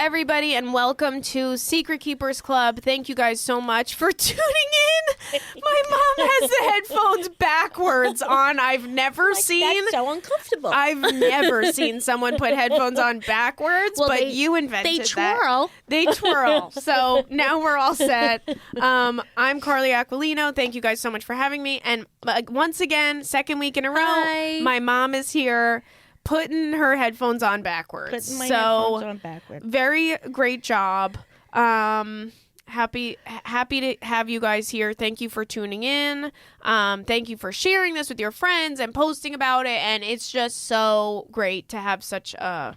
everybody, and welcome to Secret Keepers Club. Thank you guys so much for tuning in. My mom has the headphones backwards on. I've never seen... That's so uncomfortable. I've never seen someone put headphones on backwards, well, but you invented that. They twirl. They twirl. So now we're all set. I'm Carly Aquilino. Thank you guys so much for having me. And once again, second week in a row, Hi. my mom is here putting her headphones on backwards. Putting my headphones on backwards. Very great job. Happy to have you guys here. Thank you for tuning in. Thank you for sharing this with your friends and posting about it. And it's just so great to have such a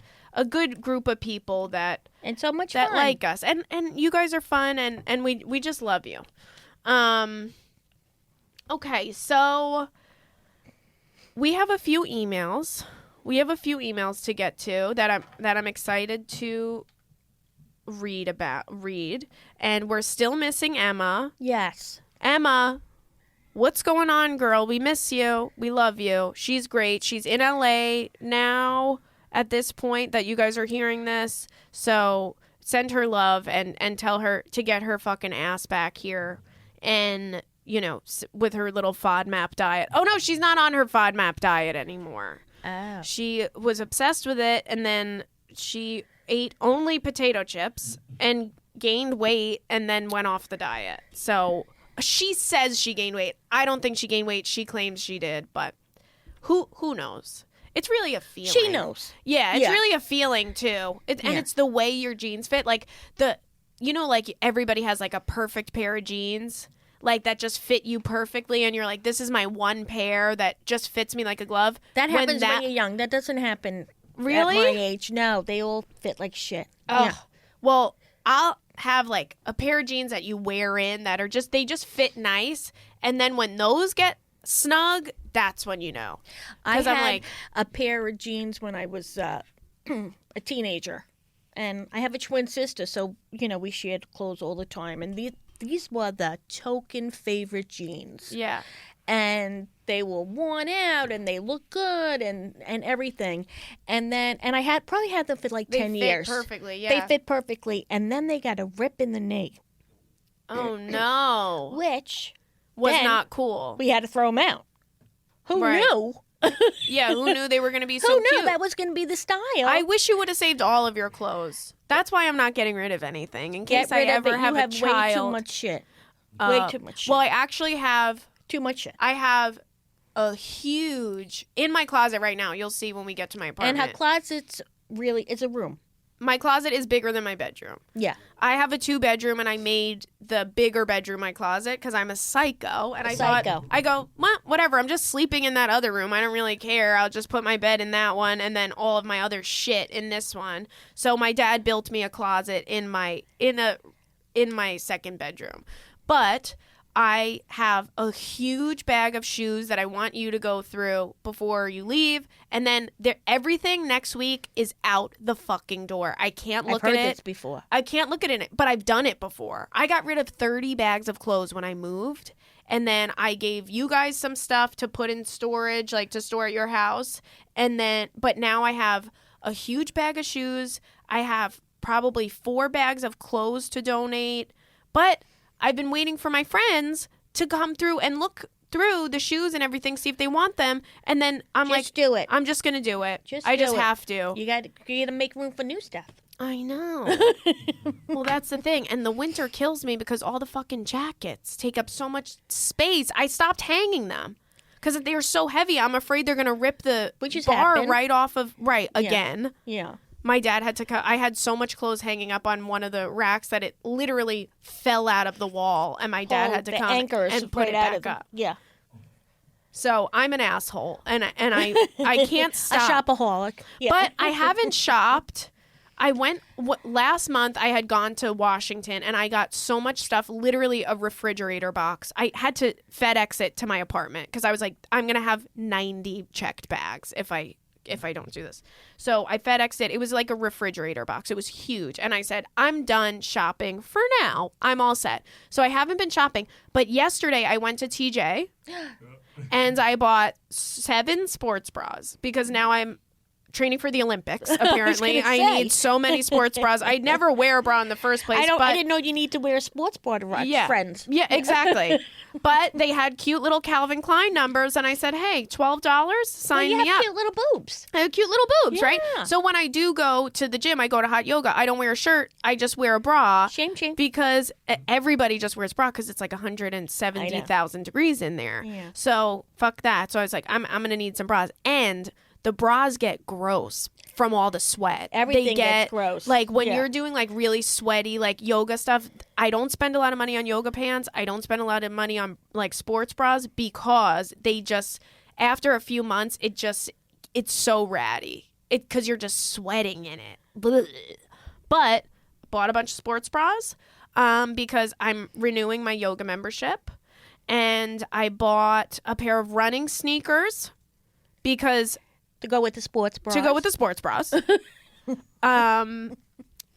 good group of people that so much that fun. like us. And you guys are fun, and we just love you. Okay, so we have a few emails. We have a few emails to get to that I'm excited to read, and we're still missing Emma. Yes. Emma, what's going on, girl? We miss you. We love you. She's great. She's in LA now at this point that you guys are hearing this. So send her love and tell her to get her fucking ass back here and, you know, with her little FODMAP diet. Oh, no, she's not on her FODMAP diet anymore. Oh. She was obsessed with it, and then she ate only potato chips and gained weight and then went off the diet. So she says she gained weight. I don't think she gained weight. She claims she did, but who knows? It's really a feeling. She knows. Yeah, it's really a feeling too. And it's the way your jeans fit. Like like everybody has like a perfect pair of jeans. Like, that just fit you perfectly, and you're like, this is my one pair that just fits me like a glove. That happens when you're young. That doesn't happen really at my age. No, they all fit like shit. Oh, yeah. Well, I'll have, like, a pair of jeans that you wear in that are they just fit nice, and then when those get snug, that's when you know. I had a pair of jeans when I was a teenager, and I have a twin sister, so, we shared clothes all the time, and these were the token favorite jeans. Yeah. And they were worn out and they looked good and everything. And I probably had them for like 10 years. They fit perfectly, yeah. They fit perfectly. And then they got a rip in the knee. Oh, no. Which was not cool. We had to throw them out. Who knew? Yeah, who knew they were going to be so cute? Who knew that was going to be the style? I wish you would have saved all of your clothes. That's why I'm not getting rid of anything. In case I ever have a child. Way too much shit. Way too much shit. Well, I actually have... Too much shit. I have a huge... In my closet right now. You'll see when we get to my apartment. And her closet's really... It's a room. My closet is bigger than my bedroom. Yeah. I have a 2-bedroom, and I made the bigger bedroom my closet because I'm a psycho. And I thought, well, whatever. I'm just sleeping in that other room. I don't really care. I'll just put my bed in that one and then all of my other shit in this one. So my dad built me a closet in my second bedroom. But I have a huge bag of shoes that I want you to go through before you leave. And then everything next week is out the fucking door. I can't look at it. I've heard this before. I can't look at it, but I've done it before. I got rid of 30 bags of clothes when I moved. And then I gave you guys some stuff to put in storage, like to store at your house. But now I have a huge bag of shoes. I have probably 4 bags of clothes to donate. But I've been waiting for my friends to come through and look through the shoes and everything, see if they want them. And then I'm do it. I'm just going to do it. I just have to. You got to make room for new stuff. I know. Well, that's the thing. And the winter kills me because all the fucking jackets take up so much space. I stopped hanging them because they're so heavy. I'm afraid they're going to rip the bar right off of, again. Yeah. My dad had to cut. I had so much clothes hanging up on one of the racks that it literally fell out of the wall, and my dad had to come and put it back up. Yeah. So I'm an asshole, and I can't stop. A shopaholic. Yeah. But I haven't shopped. I went last month. I had gone to Washington, and I got so much stuff. Literally a refrigerator box. I had to FedEx it to my apartment because I was like, I'm gonna have 90 checked bags if I don't do this. So I FedExed it. It was like a refrigerator box. It was huge. And I said, I'm done shopping for now. I'm all set. So I haven't been shopping. But yesterday I went to TJ and I bought 7 sports bras because now I'm training for the Olympics, apparently. I need so many sports bras. I never wear a bra in the first place. I didn't know you need to wear a sports bra to watch Friends. Yeah, exactly. But they had cute little Calvin Klein numbers, and I said, hey, $12, sign me up. Cute little boobs. I have cute little boobs, right? So when I do go to the gym, I go to hot yoga. I don't wear a shirt. I just wear a bra. Shame. Because everybody just wears bra because it's like 170,000 degrees in there. Yeah. So fuck that. So I was like, I'm going to need some bras. And the bras get gross from all the sweat. Everything gets gross. Like when you're doing like really sweaty like yoga stuff, I don't spend a lot of money on yoga pants. I don't spend a lot of money on like sports bras because they just, after a few months, it's so ratty. Because you're just sweating in it. Blech. But bought a bunch of sports bras because I'm renewing my yoga membership. And I bought a pair of running sneakers because... To go with the sports bras. And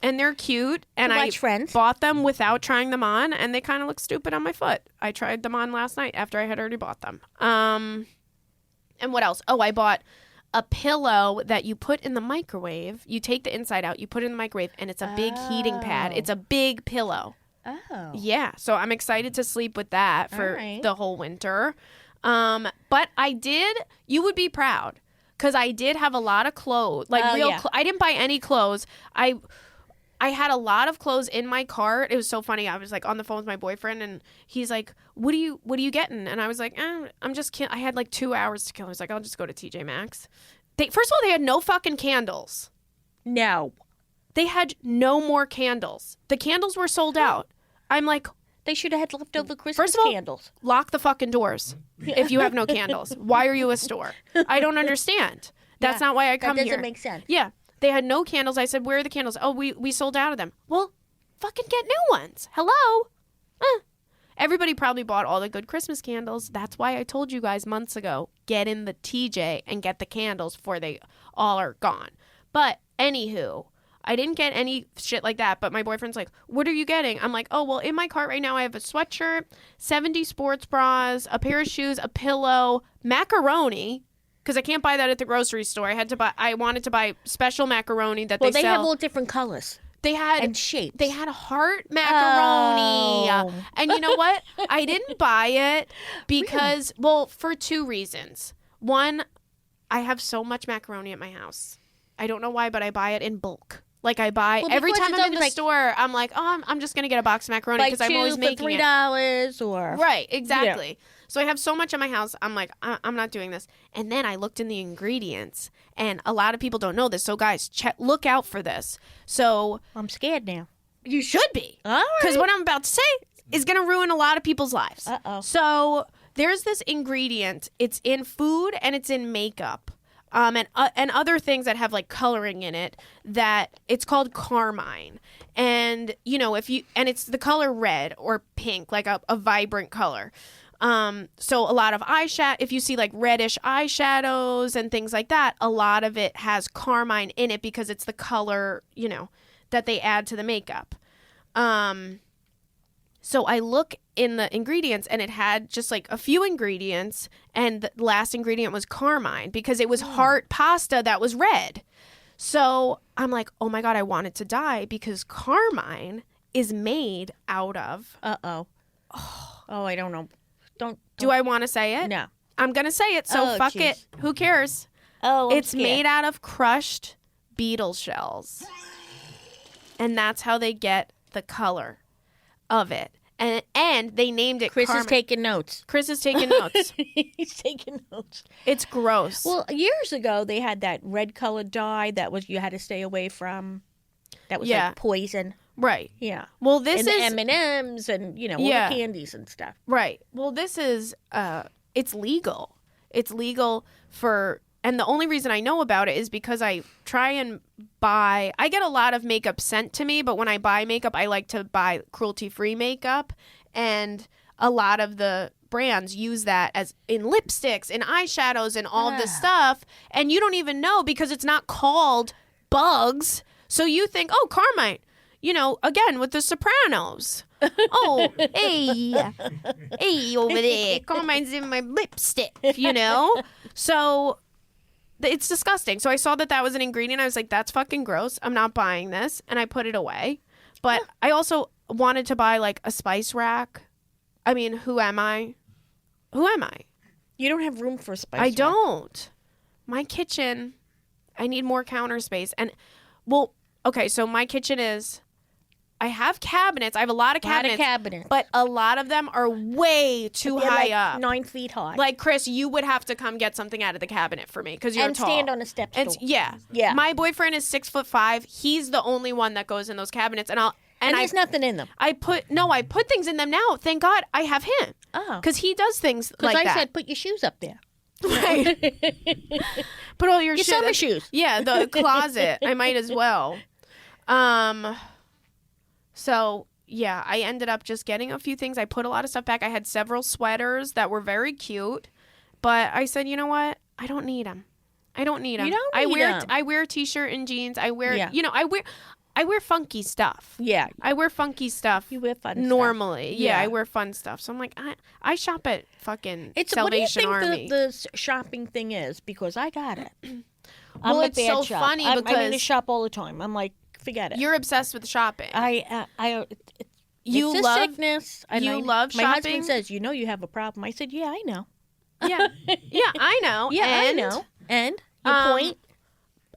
they're cute. And I bought them without trying them on. And they kind of look stupid on my foot. I tried them on last night after I had already bought them. And what else? Oh, I bought a pillow that you put in the microwave. You take the inside out. You put it in the microwave. And it's a big heating pad. It's a big pillow. Oh. Yeah. So I'm excited to sleep with that for the whole winter. But you would be proud. Because I did have a lot of clothes, I didn't buy any clothes. I had a lot of clothes in my cart. It was so funny. I was like on the phone with my boyfriend, and he's like, "What are you getting?" And I was like, "I'm just I had like 2 hours to kill." I was like, "I'll just go to TJ Maxx." First of all, they had no fucking candles. No, they had no more candles. The candles were sold out. I'm like. They should have had leftover Christmas candles. Lock the fucking doors if you have no candles. Why are you a store? I don't understand. That's not why I come here. That doesn't make sense. Yeah. They had no candles. I said, where are the candles? Oh, we sold out of them. Well, fucking get new ones. Hello? Everybody probably bought all the good Christmas candles. That's why I told you guys months ago, get in the TJ and get the candles before they all are gone. But anywho, I didn't get any shit like that, but my boyfriend's like, what are you getting? I'm like, oh, well, in my cart right now, I have a sweatshirt, 70 sports bras, a pair of shoes, a pillow, macaroni, because I can't buy that at the grocery store. I wanted to buy special macaroni that they sell. Well, they have all different colors. And shapes. They had a heart macaroni. Oh. And you know what? I didn't buy it because, well, for two reasons. One, I have so much macaroni at my house. I don't know why, but I buy it in bulk. Like I buy every time I'm in the store, I'm like, oh, I'm just gonna get a box of macaroni because I'm always making it. $3 or right, exactly. Yeah. So I have so much in my house. I'm like, I'm not doing this. And then I looked in the ingredients, and a lot of people don't know this. So guys, look out for this. So I'm scared now. You should be, because what I'm about to say is gonna ruin a lot of people's lives. So there's this ingredient. It's in food and it's in makeup. And other things that have like coloring in it that it's called carmine. And, you know, and it's the color red or pink, like a vibrant color. So a lot of eyeshadow, if you see like reddish eyeshadows and things like that, a lot of it has carmine in it because it's the color, you know, that they add to the makeup. So I look in the ingredients and it had just like a few ingredients and the last ingredient was carmine because it was heart pasta that was red. So I'm like, oh my God, I wanted to die because carmine is made out of. Oh, I don't know. Don't. Do I want to say it? No. I'm going to say it. So fuck it. Who cares? It's made out of crushed beetle shells. And that's how they get the color of it. And they named it Chris is taking notes. He's taking notes. He's taking notes. It's gross. Well, years ago, they had that red colored dye that was you had to stay away from. That was like poison. Right. Yeah. Well, this is... M&Ms and, you know, all the candies and stuff. Right. Well, this is... it's legal. It's legal for... And the only reason I know about it is because I try and buy... I get a lot of makeup sent to me, but when I buy makeup, I like to buy cruelty-free makeup. And a lot of the brands use that as in lipsticks and eyeshadows and all this stuff. And you don't even know because it's not called bugs. So you think, oh, carmine. You know, again, with The Sopranos. Oh, hey over there. Carmine's in my lipstick, you know? So... It's disgusting. So I saw that was an ingredient. I was like, that's fucking gross. I'm not buying this. And I put it away. But I also wanted to buy like a spice rack. I mean, who am I? You don't have room for a spice I rack. don't. My kitchen, I need more counter space. And, well, okay, so my kitchen I have cabinets. I have a lot of cabinets. But a lot of them are way too high up. 9 feet high. Like, Chris, you would have to come get something out of the cabinet for me because you're tall. And stand on a step stool. Yeah. My boyfriend is 6'5". He's the only one that goes in those cabinets. And there's nothing in them. I put things in them now. Thank God I have him. Oh. Because he does things like that. Because I said, put your shoes up there. Right. Put all your summer shoes. Yeah, the closet. I might as well. So, yeah, I ended up just getting a few things. I put a lot of stuff back. I had several sweaters that were very cute. But I said, you know what? I don't need them. You don't need them. I wear a T-shirt and jeans. I wear, I wear funky stuff. Yeah. I wear funky stuff. You wear fun normally. stuff. Yeah, I wear fun stuff. So I'm like, I shop at fucking Salvation Army. What do you think the shopping thing is? Because I got it. Well, it's so funny because I need to shop all the time. I'm like, forget it. You're obsessed with shopping. It's a sickness. You love shopping? My husband says, you have a problem. I said, yeah, I know. Yeah. Yeah, I know. Yeah, I know. And your point?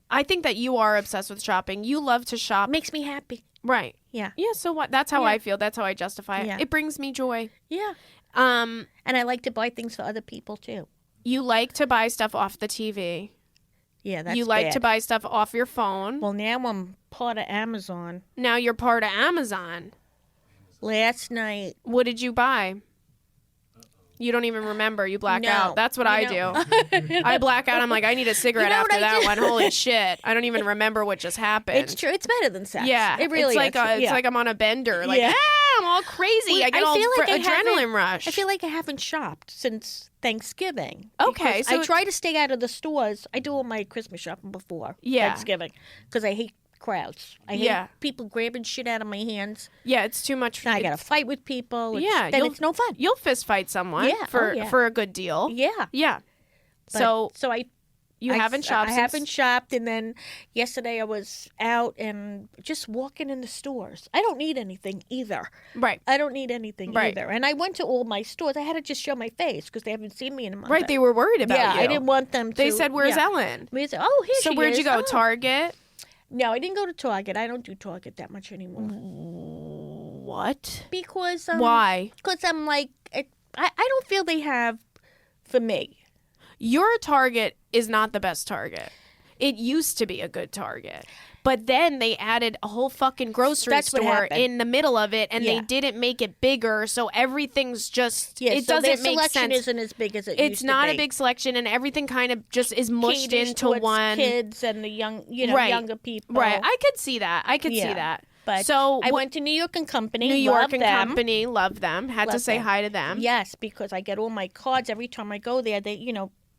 I think that you are obsessed with shopping. You love to shop. Makes me happy. Right. Yeah. Yeah, so what? That's how I feel. That's how I justify it. Yeah. It brings me joy. Yeah. And I like to buy things for other people, too. You like to buy stuff off the TV. Yeah, that's You like bad. to buy stuff off your phone. Well, now I'm part of Amazon. Now you're part of Amazon. Last night. What did you buy? You don't even remember. You black out. That's what I do. I black out. I'm like, I need a cigarette after that one. Holy shit. I don't even remember what just happened. It's true. It's better than sex. Yeah. It really is. It's like I'm on a bender. Like, I'm all crazy. I get all adrenaline rush. I feel like I haven't shopped since Thanksgiving. Okay. So I try to stay out of the stores. I do all my Christmas shopping before Thanksgiving because I hate crowds. I hate people grabbing shit out of my hands. Yeah, it's too much. I got to fight with people. Then it's no fun. You'll fist fight someone for a good deal. Yeah. Yeah. So you haven't shopped. I haven't shopped, and then yesterday I was out and just walking in the stores. I don't need anything either. Right. I don't need anything either. And I went to all my stores. I had to just show my face because they haven't seen me in a month. Right. They were worried about you. Yeah, I didn't want them to. They said, "Where's Ellen?" We said, "Oh, here she is." So where'd you go? Target? No, I didn't go to Target. I don't do Target that much anymore. What? Because why? Because I'm like, I don't feel they have for me. Your Target is not the best Target. It used to be a good Target. But then they added a whole fucking grocery store in the middle of it, and they didn't make it bigger, so everything's just it doesn't make sense. Their selection isn't as big as it used to be. It's not a big selection, and everything kind of just is mushed into one. Kids and the young, younger people. Right, I could see that. See that. But so I went to New York and Company. Company, love them. Had to say hi to them. Yes, because I get all my cards every time I go there. They,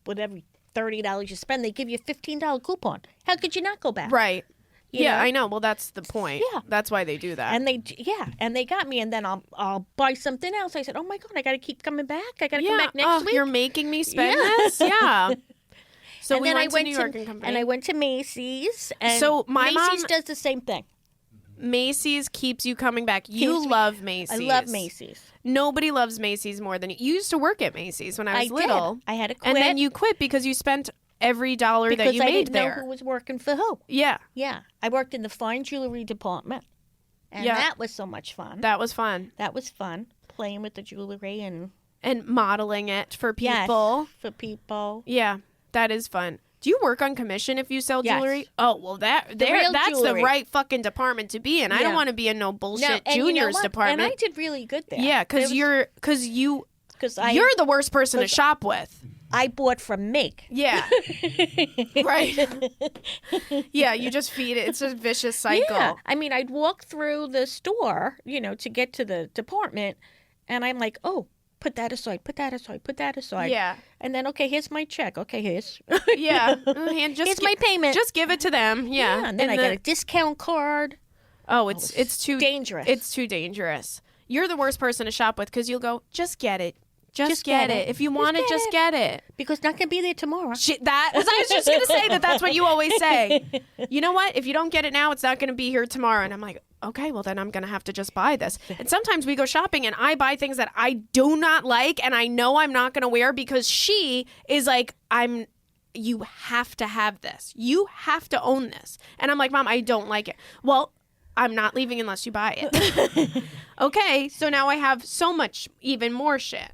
with every $30 you spend, they give you a $15 coupon. How could you not go back? Right. Yeah, I know. Well, that's the point. Yeah. That's why they do that. And they got me, and then I'll buy something else. I said, oh my God, I got to keep coming back. I got to come back next week. You're making me spend this? Yeah. So and I went to New York and Company. And I went to Macy's. And so my Macy's mom does the same thing. Macy's keeps you coming back. You love Macy's. I love Macy's. Nobody loves Macy's more than you. You used to work at Macy's when I was little. Did. I had to quit. And then you quit because you spent every dollar that you made there. Because I didn't know who was working for who. Yeah. Yeah. I worked in the fine jewelry department. And that was so much fun. That was fun. That was fun. Playing with the jewelry and modeling it for people. Yes, for people. Yeah. That is fun. Do you work on commission if you sell jewelry? Yes. Oh, well, that's jewelry. the right fucking department to be in. I don't want to be in no bullshit juniors department. And I did really good there. Yeah, because you're the worst person to shop with. I bought from Meg. Yeah. Right. Yeah, you just feed it. It's a vicious cycle. Yeah. I mean, I'd walk through the store, to get to the department, and I'm like, oh, put that aside, put that aside, put that aside. Yeah. And then, okay, here's my check. Okay, here's. Yeah. Here's my payment. Just give it to them. Yeah. And then I got a discount card. Oh, it's too dangerous. It's too dangerous. You're the worst person to shop with because you'll go, just get it. Just get it. If you want it, just get it. Because not going to be there tomorrow. I was just going to say that's what you always say. You know what? If you don't get it now, it's not going to be here tomorrow. And I'm like, okay, well, then I'm going to have to just buy this. And sometimes we go shopping and I buy things that I do not like and I know I'm not going to wear because she is like, you have to have this. You have to own this. And I'm like, Mom, I don't like it. Well, I'm not leaving unless you buy it. Okay, so now I have so much, even more shit.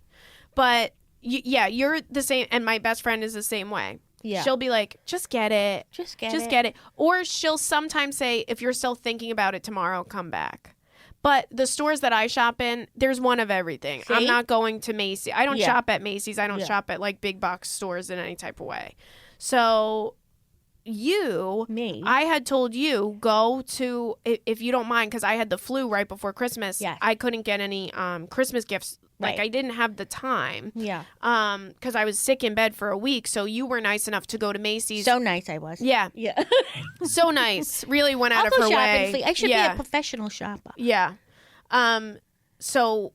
But you're the same, and my best friend is the same way. Yeah. She'll be like, just get it. Just get it. Or she'll sometimes say, if you're still thinking about it tomorrow, come back. But the stores that I shop in, there's one of everything. See? I'm not going to Macy's. I don't shop at Macy's. I don't shop at like big box stores in any type of way. So I had told you, go to, if you don't mind, because I had the flu right before Christmas. Yes. I couldn't get any Christmas gifts. Like, I didn't have the time. Yeah. Because I was sick in bed for a week. So you were nice enough to go to Macy's. So nice I was. Yeah. Yeah. So nice. Really went out of her way. I should be a professional shopper. Yeah. So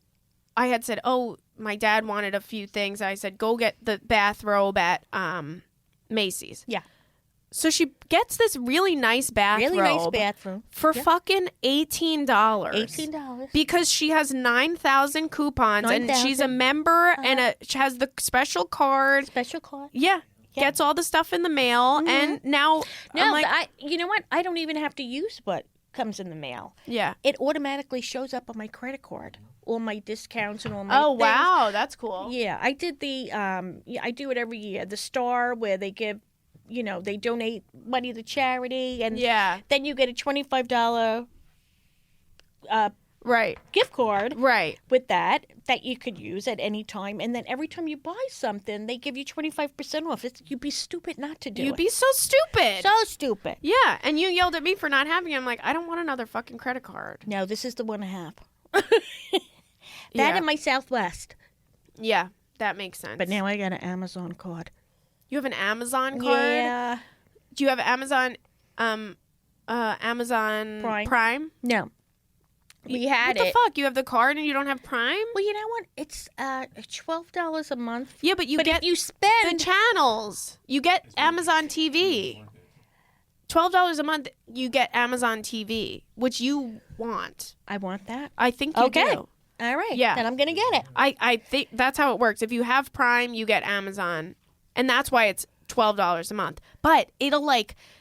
I had said, my dad wanted a few things. I said, go get the bathrobe at Macy's. Yeah. So she gets this really nice bathrobe. For fucking $18. $18. Because she has 9,000 coupons and she's a member and she has the special card. Yeah. Gets all the stuff in the mail and now I'm like, you know what? I don't even have to use what comes in the mail. Yeah. It automatically shows up on my credit card. All my discounts and all my things. Wow, that's cool. Yeah, I did I do it every year. The Star where they give they donate money to charity, and then you get a $25 gift card with that you could use at any time. And then every time you buy something, they give you 25% off. You'd be stupid not to do it. You'd be so stupid. So stupid. Yeah, and you yelled at me for not having it. I'm like, I don't want another fucking credit card. No, this is the one I have. That and my Southwest. Yeah, that makes sense. But now I got an Amazon card. You have an Amazon card? Yeah. Do you have Amazon Prime? No. We had it. What the fuck? You have the card and you don't have Prime? Well, you know what? It's $12 a month. Yeah, but if you spend the channels. You get Amazon TV. $12 a month, you get Amazon TV, which you want. I want that. I think you do. All right. Yeah. Then I'm going to get it. I think that's how it works. If you have Prime, you get Amazon. And that's why it's $12 a month. But it'll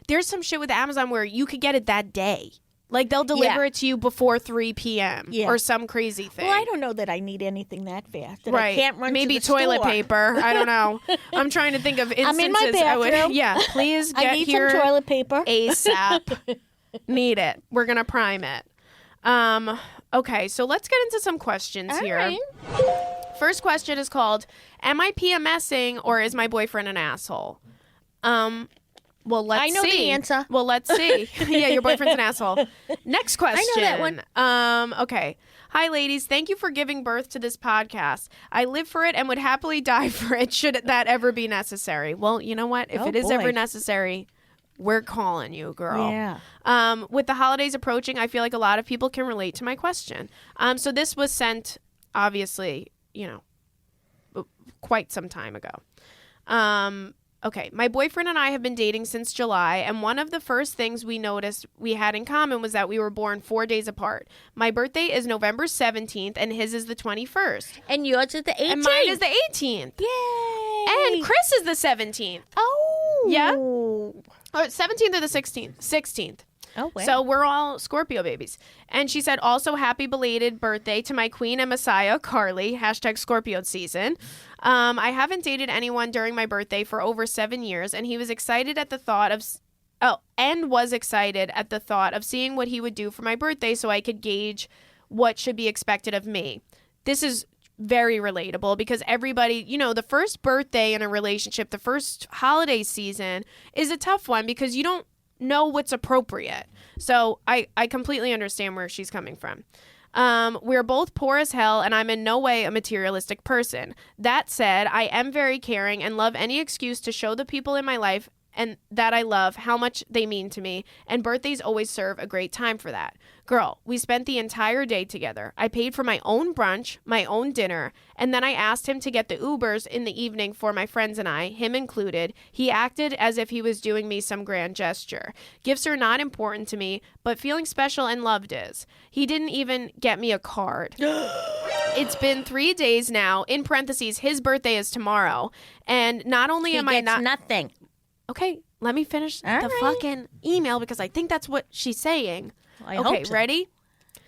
there's some shit with Amazon where you could get it that day. Like they'll deliver it to you before 3 p.m. or some crazy thing. Well, I don't know that I need anything that fast. I can't run Maybe to the toilet store. paper. I don't know. I'm trying to think of instances. I'm in my bathroom. Please get I need here some toilet paper. ASAP. Need it. We're going to Prime it. Okay, so let's get into some questions here. Right. First question is called, am I PMSing or is my boyfriend an asshole? Well, let's see. I know the answer. Well, let's see. Yeah, your boyfriend's an asshole. Next question. I know that one. Okay. Hi, ladies. Thank you for giving birth to this podcast. I live for it and would happily die for it should that ever be necessary. Well, you know what? If it is ever necessary, we're calling you, girl. Yeah. With the holidays approaching, I feel like a lot of people can relate to my question. So this was sent, obviously, quite some time ago. Okay, my boyfriend and I have been dating since July, and one of the first things we noticed we had in common was that we were born 4 days apart. My birthday is November 17th, and his is the 21st. And yours is the 18th. And mine is the 18th. Yay! And Chris is the 17th. Oh! Yeah? Or 17th or the 16th? 16th. Oh, wow. So we're all Scorpio babies. And she said, also happy belated birthday to my queen and messiah, Carly, #Scorpio season. I haven't dated anyone during my birthday for over 7 years, and he was excited at the thought of, seeing what he would do for my birthday so I could gauge what should be expected of me. This is very relatable because everybody, the first birthday in a relationship, the first holiday season is a tough one because you don't know what's appropriate. So I completely understand where she's coming from. We're both poor as hell, and I'm in no way a materialistic person. That said, I am very caring and love any excuse to show the people in my life and that I love, how much they mean to me, and birthdays always serve a great time for that. Girl, we spent the entire day together. I paid for my own brunch, my own dinner, and then I asked him to get the Ubers in the evening for my friends and I, him included. He acted as if he was doing me some grand gesture. Gifts are not important to me, but feeling special and loved is. He didn't even get me a card. It's been 3 days now. In parentheses, his birthday is tomorrow. And not only am I not... nothing. Okay, let me finish the fucking email because I think that's what she's saying. I hope so. Ready?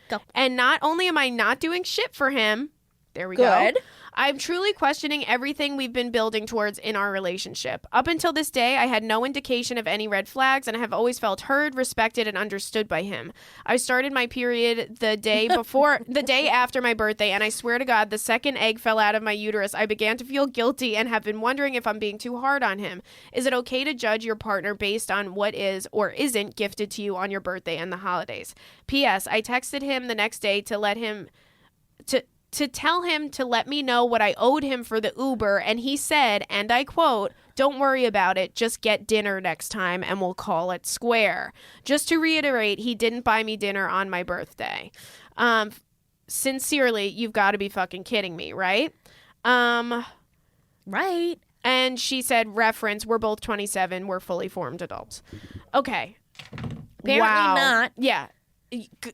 Go. And not only am I not doing shit for him, there we go. Good. I'm truly questioning everything we've been building towards in our relationship. Up until this day, I had no indication of any red flags, and I have always felt heard, respected, and understood by him. I started my period the day after my birthday, and I swear to God, the second egg fell out of my uterus, I began to feel guilty and have been wondering if I'm being too hard on him. Is it okay to judge your partner based on what is or isn't gifted to you on your birthday and the holidays? P.S. I texted him the next day to tell him to let me know what I owed him for the Uber, and he said, and I quote, "Don't worry about it, just get dinner next time and we'll call it square." Just to reiterate, he didn't buy me dinner on my birthday. Sincerely, you've got to be fucking kidding me, right? Right. And she said, reference, we're both 27, we're fully formed adults. Okay. Apparently not. Yeah.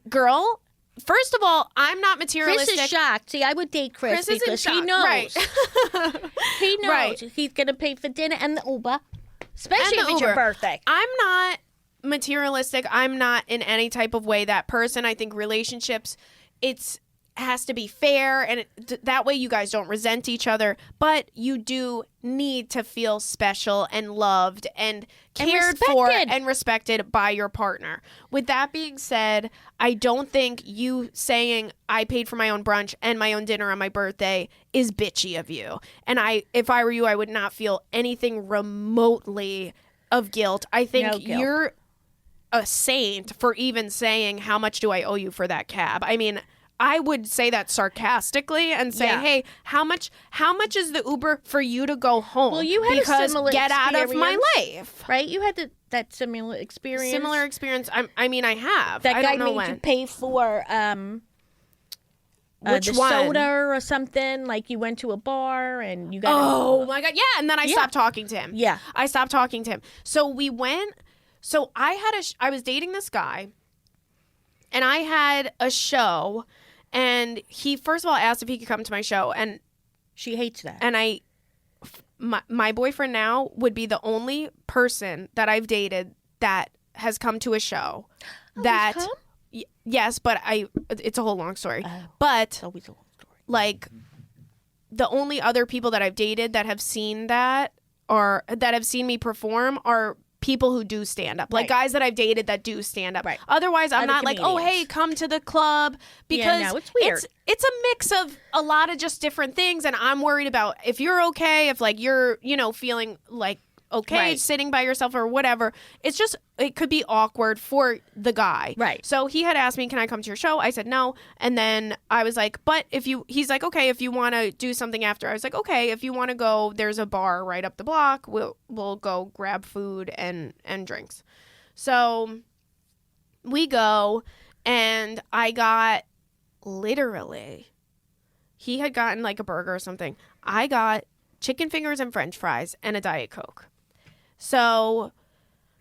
Girl, first of all, I'm not materialistic. Chris is shocked. See, I would date Chris because he knows. Right. He knows Right. he's going to pay for dinner and the Uber, especially And the if it's your Uber. birthday. I'm not materialistic. I'm not in any type of way that person. I think relationships, it has to be fair, and that way you guys don't resent each other, but you do need to feel special and loved and cared for and respected by your partner. With that being said, I don't think you saying I paid for my own brunch and my own dinner on my birthday is bitchy of you. And if I were you, I would not feel anything remotely of guilt. I think you're a saint for even saying, how much do I owe you for that cab? I mean, I would say that sarcastically and say, hey, how much is the Uber for you to go home? Well, you had because a similar get experience, out of my life. Right? You had that similar experience. Similar experience. I mean, I have. That I guy don't know made when. you pay for Which the one? soda or something. Like you went to a bar and you got. Oh my God! Yeah, and then I stopped talking to him. Yeah, I stopped talking to him. So we went. So I was dating this guy, and I had a show. And he, first of all, asked if he could come to my show. And she hates that. And my boyfriend now would be the only person that I've dated that has come to a show. Oh, Yes, but it's a whole long story. But it's always a long story. Like, the only other people that I've dated that have seen that or that have seen me perform are people who do stand up, like guys that I've dated that do stand up. Right. Otherwise, I'm Other not like, oh, hey, come to the club, because it's weird. It's a mix of a lot of just different things, and I'm worried about if you're okay, if like you're, feeling like okay sitting by yourself or whatever. It's just, it could be awkward for the guy. Right. So he had asked me, can I come to your show? I said no. And then I was like, but he's like, okay, if you want to do something after. I was like, okay, if you want to go, there's a bar right up the block. We'll go grab food and drinks. So we go, and I got literally, he had gotten like a burger or something. I got chicken fingers and French fries and a Diet Coke. So,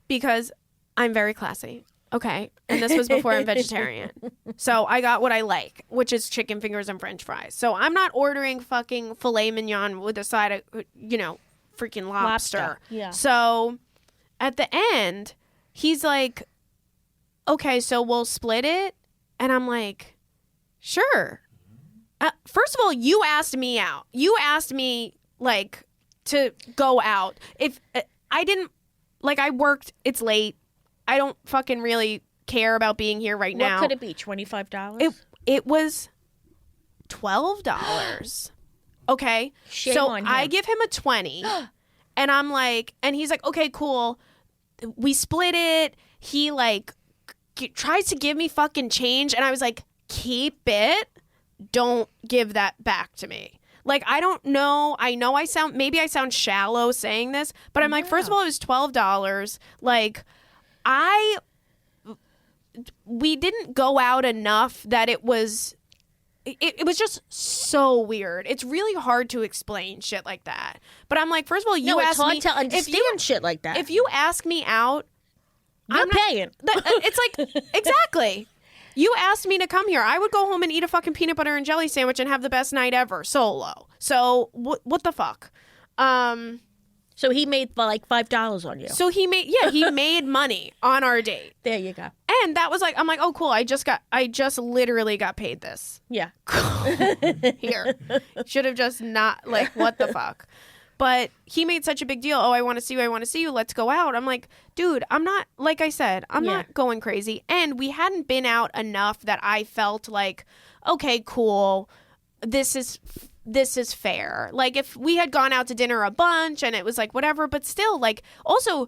because I'm very classy, okay? And this was before I'm vegetarian. So I got what I like, which is chicken fingers and French fries. So I'm not ordering fucking filet mignon with a side of, freaking lobster. Yeah. So at the end, he's like, okay, so we'll split it. And I'm like, sure. First of all, you asked me out. You asked me, like, to go out. If I didn't, like, I worked, it's late. I don't fucking really care about being here right now. What could it be, $25? It was $12. Okay? Shame so on him. I give him a 20. And I'm like, and he's like, okay, cool. We split it. He, like, tries to give me fucking change. And I was like, keep it. Don't give that back to me. Like, I don't know. I know I sound shallow saying this, but I'm like, first of all, it was $12. Like, we didn't go out enough that it was just so weird. It's really hard to explain shit like that. But I'm like, first of all, it's hard to understand shit like that. If you ask me out, I'm paying. It's like, exactly. You asked me to come here. I would go home and eat a fucking peanut butter and jelly sandwich and have the best night ever solo. So what the fuck? So he made like $5 on you. So he made money on our date. There you go. And that was like, I'm like, oh cool. I just literally got paid this. Yeah. Here. Should have just not, like, what the fuck? But he made such a big deal. Oh, I want to see you. Let's go out. I'm like, dude, I'm not, like I said, I'm not going crazy. And we hadn't been out enough that I felt like, okay, cool. This is fair. Like, if we had gone out to dinner a bunch and it was like whatever, but still, like, also,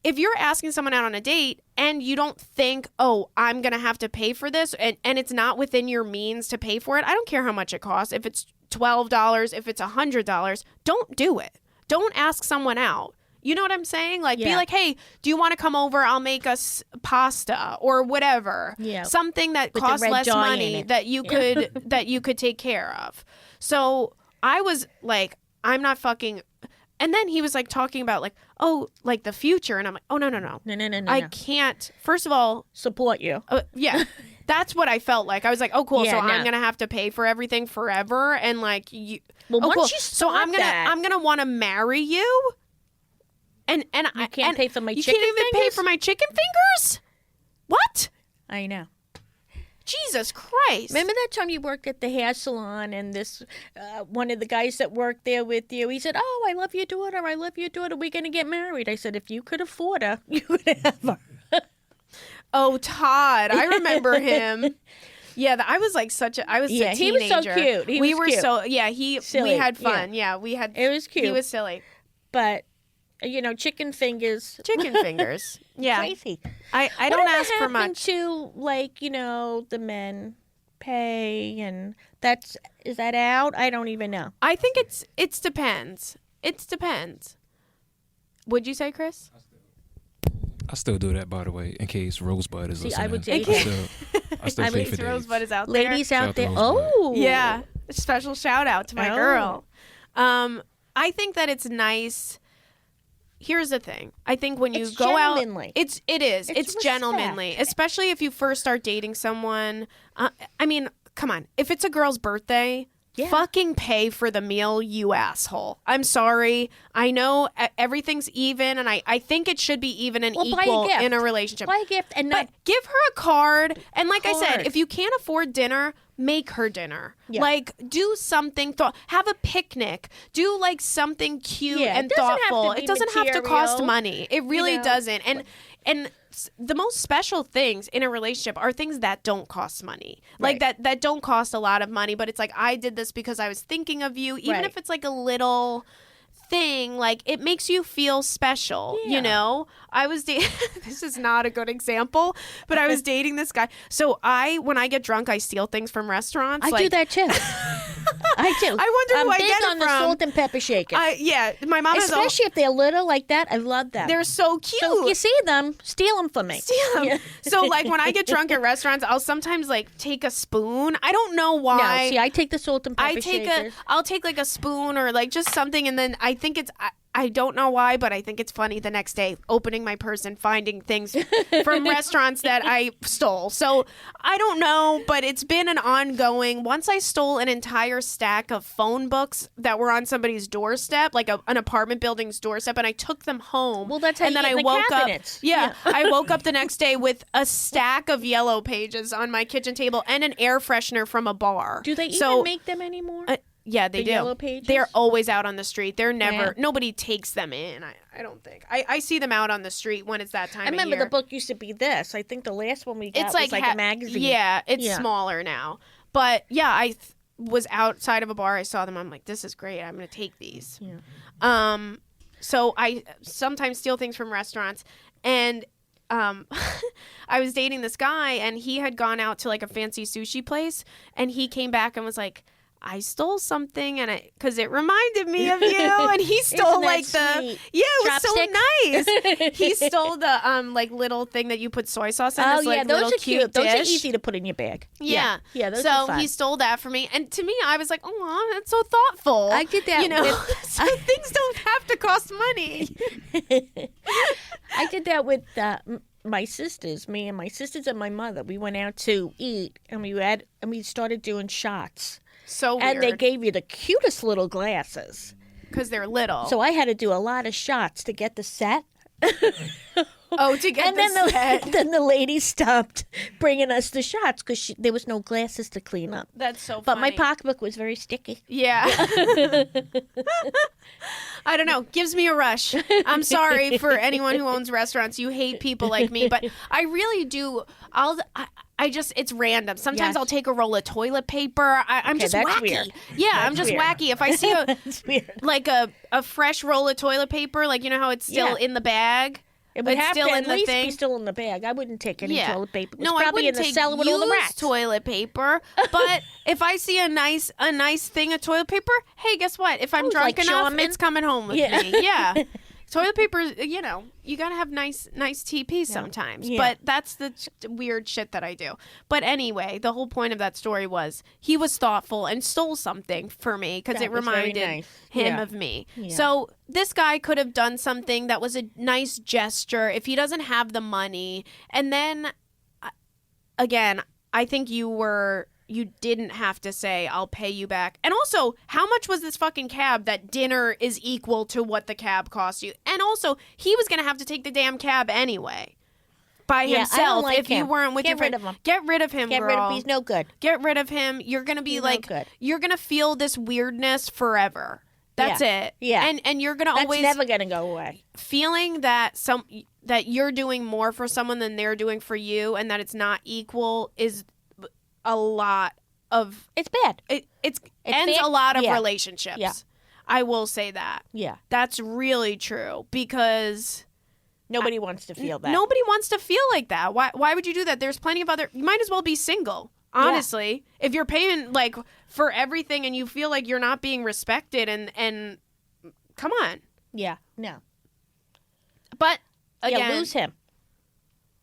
if you're asking someone out on a date and you don't think, oh, I'm going to have to pay for this, and it's not within your means to pay for it, I don't care how much it costs. If it's $12, if it's $100, don't do it. Don't ask someone out. You know what I'm saying? Like, be like, hey, do you want to come over? I'll make us pasta or whatever. Yeah. Something that costs less money that you could take care of. So I was like, I'm not fucking. And then he was like talking about like, oh, like the future. And I'm like, oh, no. I can't. First of all, support you. Yeah. That's what I felt like. I was like, oh, cool. Yeah, so I'm going to have to pay for everything forever. And like, once cool. you start I'm going to want to marry you. And you can't pay for my chicken fingers? You can't even pay for my chicken fingers? What? I know. Jesus Christ. Remember that time you worked at the hair salon and this one of the guys that worked there with you, he said, oh, I love your daughter. We're going to get married. I said, if you could afford her, you would have her. Oh, Todd. I remember him. Yeah, I was like I was a teenager. He was so cute. We had fun. Yeah, it was cute. He was silly. But, chicken fingers. Chicken fingers. Yeah. Crazy. I don't ask for much. To, like, the men pay and is that out? I don't even know. I think it depends. It depends. Would you say, Chris? I still do that, by the way, in case Rosebud is listening. I would say I still pay for Rosebud is out there. Ladies out there. Oh. Yeah. Special shout out to my girl. I think that it's nice. Here's the thing. I think when you go gentlemanly. out, it's gentlemanly, especially if you first start dating someone. I mean, come on. If it's a girl's birthday, fucking pay for the meal, you asshole. I'm sorry. I know everything's even, and I think it should be even and equal in a relationship. Buy a gift and but give her a card. And like I said, if you can't afford dinner, make her dinner. Yeah. Like, do something. Have a picnic. Do like something cute and thoughtful. It doesn't have to cost money. It really doesn't. And the most special things in a relationship are things that don't cost money. Like that don't cost a lot of money, but it's like, I did this because I was thinking of you. Even if it's like a little thing, like, it makes you feel special. I was this is not a good example, but I was dating this guy. So when I get drunk, I steal things from restaurants. I do that too. I do. I wonder who I get it from. I'm big on the salt and pepper shaker. Yeah, my mom especially if they're little like that. I love them. They're so cute. So if you see them, steal them from me. Steal them. Yeah. So like when I get drunk at restaurants, I'll sometimes like take a spoon. I don't know why. No, see, I take the salt and pepper shakers. I'll take like a spoon or like just something, and then I think I don't know why, but I think it's funny the next day opening my purse and finding things from restaurants that I stole. So I don't know, but it's been an ongoing. Once I stole an entire stack of phone books that were on somebody's doorstep, like an apartment building's doorstep, and I took them home. Well, that's how and then I woke up. Yeah, I woke up the next day with a stack of Yellow Pages on my kitchen table and an air freshener from a bar. Do they even make them anymore? Yeah, they do. Yellow Pages? They're always out on the street. They're never, nobody takes them in. I don't think. I see them out on the street when it's that time of year. I remember the book used to be this. I think the last one we got was like a magazine. Yeah, it's smaller now. But yeah, I was outside of a bar. I saw them. I'm like, this is great. I'm going to take these. Yeah. So I sometimes steal things from restaurants. And I was dating this guy, and he had gone out to like a fancy sushi place. And he came back and was like, I stole something, and because it reminded me of you, and he stole like sweet? it Chopsticks? was so nice. He stole the like little thing that you put soy sauce in. This, like, those little are cute. dish. Those are easy to put in your bag. Yeah, those so are fun. he stole that for me, and to me, I was like, oh, that's so thoughtful. I did that. You know, so things don't have to cost money. I did that with my sisters. Me and my sisters and my mother. We went out to eat, and we started doing shots. So weird. And they gave you the cutest little glasses. Because they're little. So I had to do a lot of shots to get the set. Oh, to get the set. Then the lady stopped bringing us the shots because there was no glasses to clean up. That's so funny. But my pocketbook was very sticky. Yeah. I don't know. Gives me a rush. I'm sorry for anyone who owns restaurants. You hate people like me, but I really do. I just, it's random. Sometimes I'll take a roll of toilet paper. I'm just that's wacky. weird. Yeah, That's I'm just weird. wacky. If I see That's weird. like a fresh roll of toilet paper, like, you know how it's still in the bag? It would It's have still to in at the least thing. be still in the bag. I wouldn't take any toilet paper. It was No, I probably wouldn't in the take cellar with all the used rats. toilet paper. But if I see a nice thing of toilet paper, hey, guess what? If I'm drunk like enough, Charmin? it's coming home with me. Yeah. Toilet paper, you know, you gotta have nice TP sometimes. Yeah. But that's the weird shit that I do. But anyway, the whole point of that story was he was thoughtful and stole something for me because it was very reminded nice. him Yeah. of me. Yeah. So this guy could have done something that was a nice gesture if he doesn't have the money. And then, again, I think you didn't have to say, I'll pay you back. And also, how much was this fucking cab that dinner is equal to what the cab cost you? And also, he was going to have to take the damn cab anyway by I don't himself like if you him. weren't with Get your friend. rid of him. Get rid of him, Get girl. rid of him. He's no good. Get rid of him. You're going to be He's no like, good. you're going to feel this weirdness forever. That's it. Yeah. And you're going to That's always never going to go away. feeling that that you're doing more for someone than they're doing for you and that it's not equal is a lot of It's bad. it ends bad. a lot of Yeah. relationships. Yeah. I will say that. Yeah. That's really true because Nobody wants to feel that. nobody wants to feel like that. Why would you do that? There's plenty of you might as well be single. Honestly, if you're paying like for everything and you feel like you're not being respected and come on. Yeah. No. But again, Lose him.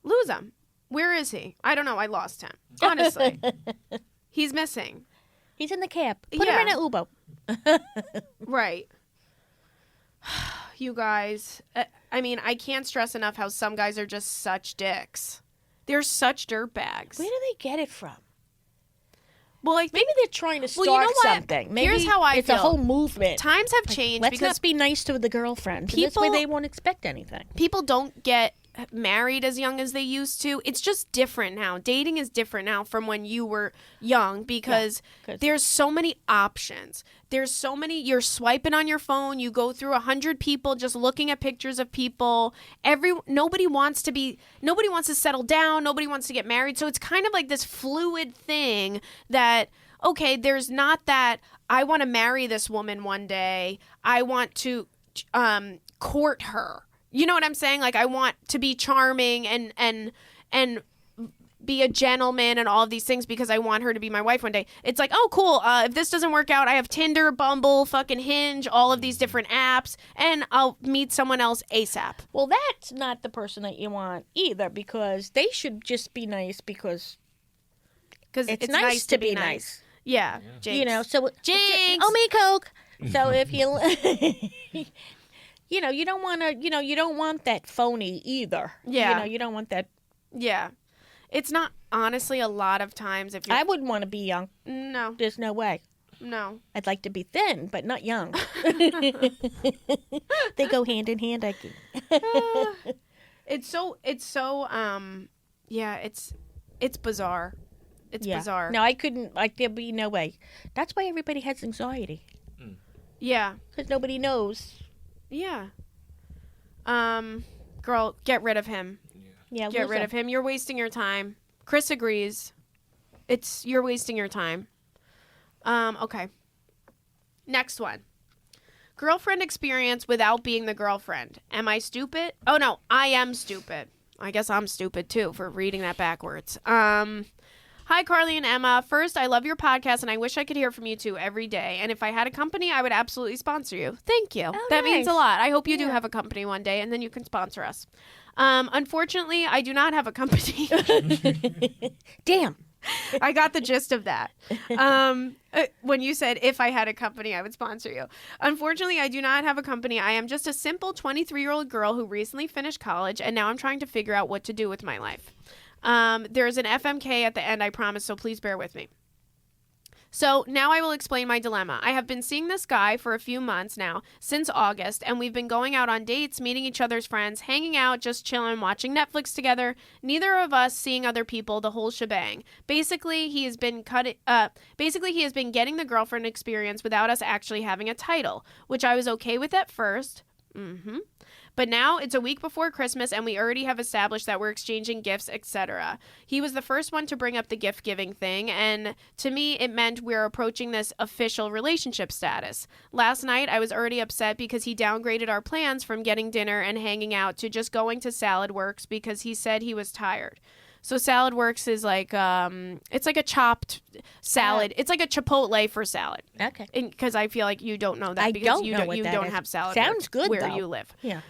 Lose him. Where is he? I don't know. I lost him. Honestly. He's missing. He's in the cab. Put him in an Uber. Right. You guys. I mean, I can't stress enough how some guys are just such dicks. They're such dirtbags. Where do they get it from? Well, I think Maybe they're trying to start you know what? something. Maybe Here's how I it's feel. a whole movement. times have changed Let's because not be nice to the girlfriends. This way People- they won't expect anything. people don't get married as young as they used to. It's just different now. Dating is different now from when you were young because 'cause- there's so many options. There's so many. You're swiping on your phone. You go through 100 people just looking at pictures of people. Nobody wants to settle down. Nobody wants to get married. So it's kind of like this fluid thing that, okay, there's not that I want to marry this woman one day. I want to court her. You know what I'm saying? Like, I want to be charming and be a gentleman and all of these things because I want her to be my wife one day. It's like, oh, cool. If this doesn't work out, I have Tinder, Bumble, fucking Hinge, all of these different apps, and I'll meet someone else ASAP. Well, that's not the person that you want either because they should just be nice because Because it's nice to be nice. Yeah. Jinx. You know, so Jinx. Oh, me Coke. So if you you know, you don't want to, you don't want that phony either. Yeah. You don't want that. Yeah. It's not, honestly, a lot of times if you're... I wouldn't want to be young. No. There's no way. No. I'd like to be thin, but not young. They go hand in hand, I think. It's so yeah, it's bizarre. It's bizarre. No, I couldn't, there'd be no way. That's why everybody has anxiety. Yeah. Because nobody knows. Yeah. Girl, get rid of him. Yeah, Get rid of him. You're wasting your time. Chris agrees. You're wasting your time. Okay. Next one. Girlfriend experience without being the girlfriend. Am I stupid? Oh no, I am stupid. I guess I'm stupid too for reading that backwards. Hi, Carly and Emma. First, I love your podcast, and I wish I could hear from you two every day. And if I had a company, I would absolutely sponsor you. Thank you. That means a lot. I hope you do have a company one day, and then you can sponsor us. Unfortunately, I do not have a company. Damn. I got the gist of that. When you said, if I had a company, I would sponsor you. Unfortunately, I do not have a company. I am just a simple 23-year-old girl who recently finished college, and now I'm trying to figure out what to do with my life. There's an FMK at the end, I promise, so please bear with me. So now I will explain my dilemma. I have been seeing this guy for a few months now, since August, and we've been going out on dates, meeting each other's friends, hanging out, just chilling, watching Netflix together. Neither of us seeing other people, the whole shebang. Basically, he has been getting the girlfriend experience without us actually having a title, which I was okay with at first. But now it's a week before Christmas and we already have established that we're exchanging gifts, etc. He was the first one to bring up the gift giving thing, and to me it meant we're approaching this official relationship status. Last night I was already upset because he downgraded our plans from getting dinner and hanging out to just going to Salad Works because he said he was tired. So Salad Works is like, it's like a chopped salad. It's like a Chipotle for salad. Okay. Because I feel like you don't know that because you don't have Salad Sounds Works good, where though. you live. Yeah.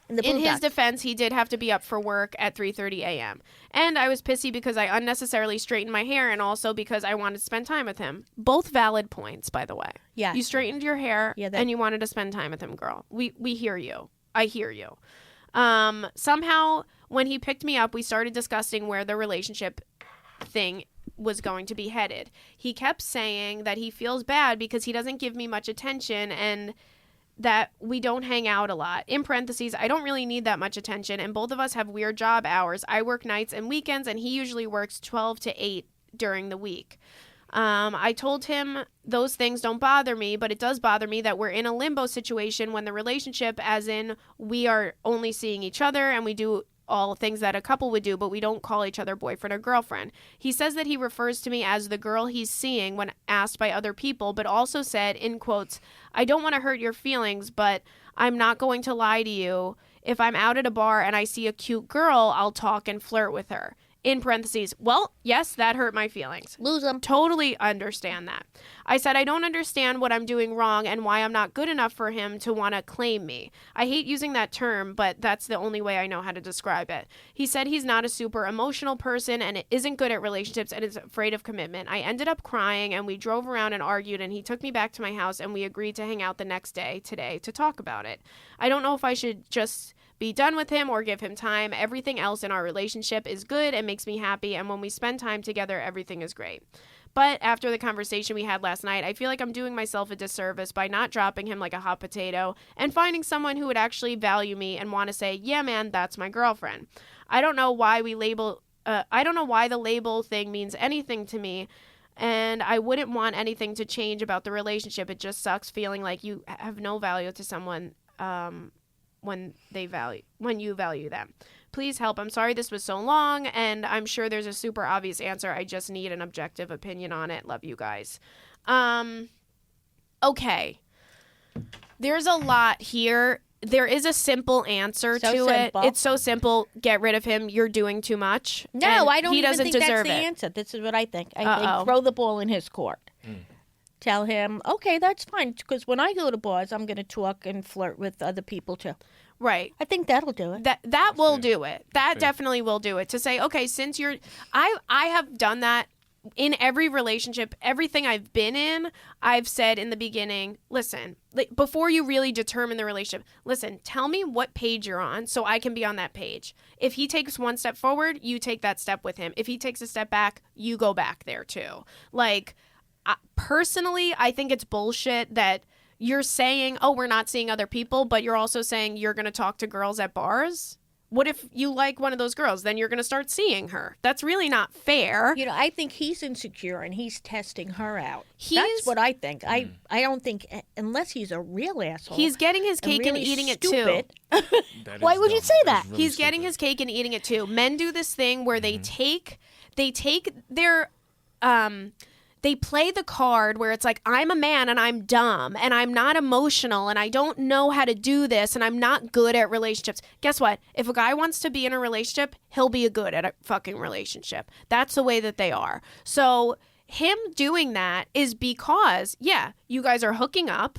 In his defense, he did have to be up for work at 3:30 a.m. And I was pissy because I unnecessarily straightened my hair and also because I wanted to spend time with him. Both valid points, by the way. Yeah. You straightened your hair and you wanted to spend time with him, girl. We hear you. I hear you. Somehow, when he picked me up, we started discussing where the relationship thing was going to be headed. He kept saying that he feels bad because he doesn't give me much attention and that we don't hang out a lot. In parentheses, I don't really need that much attention, and both of us have weird job hours. I work nights and weekends, and he usually works 12 to 8 during the week. I told him those things don't bother me, but it does bother me that we're in a limbo situation when the relationship, as in we are only seeing each other and we do all things that a couple would do, but we don't call each other boyfriend or girlfriend. He says that he refers to me as the girl he's seeing when asked by other people, but also said, in quotes, I don't want to hurt your feelings, but I'm not going to lie to you. If I'm out at a bar and I see a cute girl, I'll talk and flirt with her. In parentheses, well, yes, that hurt my feelings. Lose them. Totally understand that. I said I don't understand what I'm doing wrong and why I'm not good enough for him to want to claim me. I hate using that term, but that's the only way I know how to describe it. He said he's not a super emotional person and isn't good at relationships and is afraid of commitment. I ended up crying and we drove around and argued and he took me back to my house and we agreed to hang out the next day, today, to talk about it. I don't know if I should just be done with him or give him time. Everything else in our relationship is good and makes me happy, and when we spend time together, everything is great. But after the conversation we had last night, I feel like I'm doing myself a disservice by not dropping him like a hot potato and finding someone who would actually value me and want to say, yeah, man, that's my girlfriend. I don't know why the label thing means anything to me, and I wouldn't want anything to change about the relationship. It just sucks feeling like you have no value to someone when you value them. Please help. I'm sorry this was so long, and I'm sure there's a super obvious answer. I just need an objective opinion on it. Love you guys. Okay. There's a lot here. There is a simple answer to it. It's so simple. Get rid of him. You're doing too much. No, I don't he even doesn't think that's deserve the it. answer. This is what I think. I think throw the ball in his court. Tell him, okay, that's fine, because when I go to bars, I'm going to talk and flirt with other people too. Right. I think that'll do it. That will do it. That definitely will do it. To say, okay, since you're... I have done that in every relationship, everything I've been in, I've said in the beginning, listen, before you really determine the relationship, listen, tell me what page you're on so I can be on that page. If he takes one step forward, you take that step with him. If he takes a step back, you go back there too. Like... personally, I think it's bullshit that you're saying, oh, we're not seeing other people, but you're also saying you're going to talk to girls at bars. What if you like one of those girls? Then you're going to start seeing her. That's really not fair. You know, I think he's insecure and he's testing her out. That's what I think. I don't think, unless he's a real asshole. He's getting his cake and eating it too. Why would you say that? Really he's getting his cake and eating it too. Men do this thing where they take their they play the card where it's like, I'm a man and I'm dumb and I'm not emotional and I don't know how to do this and I'm not good at relationships. Guess what? If a guy wants to be in a relationship, he'll be good at a fucking relationship. That's the way that they are. So him doing that is because, yeah, you guys are hooking up.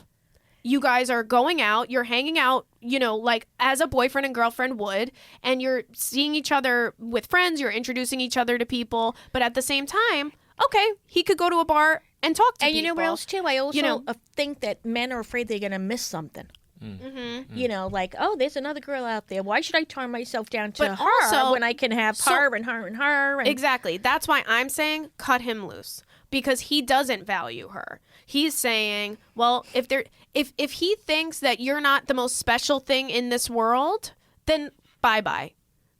You guys are going out, you're hanging out, you know, like as a boyfriend and girlfriend would, and you're seeing each other with friends, you're introducing each other to people, but at the same time, okay, he could go to a bar and talk to people. And you know what else, too? I also think that men are afraid they're going to miss something. Mm-hmm. You know, like, oh, there's another girl out there. Why should I turn myself down to her when I can have her and her and her? And... Exactly. That's why I'm saying cut him loose, because he doesn't value her. He's saying, well, if he thinks that you're not the most special thing in this world, then bye-bye.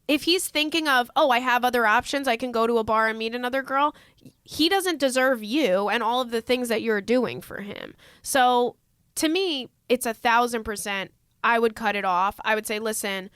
If he's thinking of, oh, I have other options, I can go to a bar and meet another girl, he doesn't deserve you and all of the things that you're doing for him. So to me, it's 1,000%. I would cut it off. I would say, listen,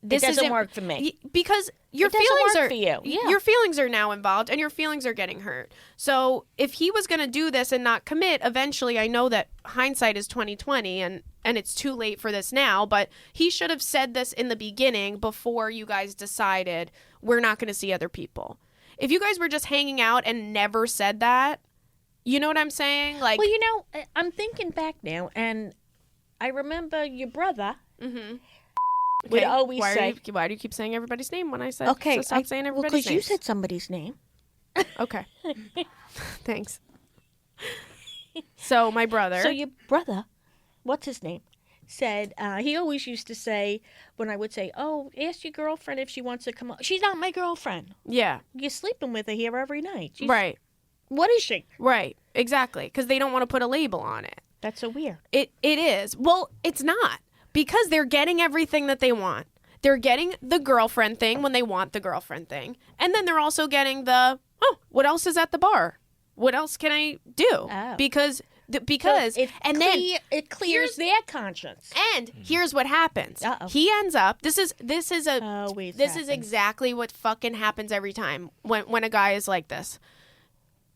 this doesn't work for me, because your feelings are for you. Yeah. Your feelings are now involved and your feelings are getting hurt. So if he was going to do this and not commit, eventually, I know that hindsight is 20/20 and it's too late for this now, but he should have said this in the beginning before you guys decided we're not going to see other people. If you guys were just hanging out and never said that, you know what I'm saying? Like, well, you know, I'm thinking back now, and I remember your brother. Mm-hmm. Would always say, why do you keep saying everybody's name when I said, okay, so stop saying everybody's name? Because you said somebody's name. Okay. Thanks. So my brother. So your brother, what's his name, said, he always used to say, when I would say, oh, ask your girlfriend if she wants to come on. She's not my girlfriend. Yeah. You're sleeping with her here every night. Right. What is she? Right. Exactly. Because they don't want to put a label on it. That's so weird. It is. Well, it's not. Because they're getting everything that they want. They're getting the girlfriend thing when they want the girlfriend thing. And then they're also getting the, oh, what else is at the bar? What else can I do? Oh. Because it clears their conscience. And here's what happens. Uh-oh. He ends up, this is exactly what fucking happens every time when a guy is like this.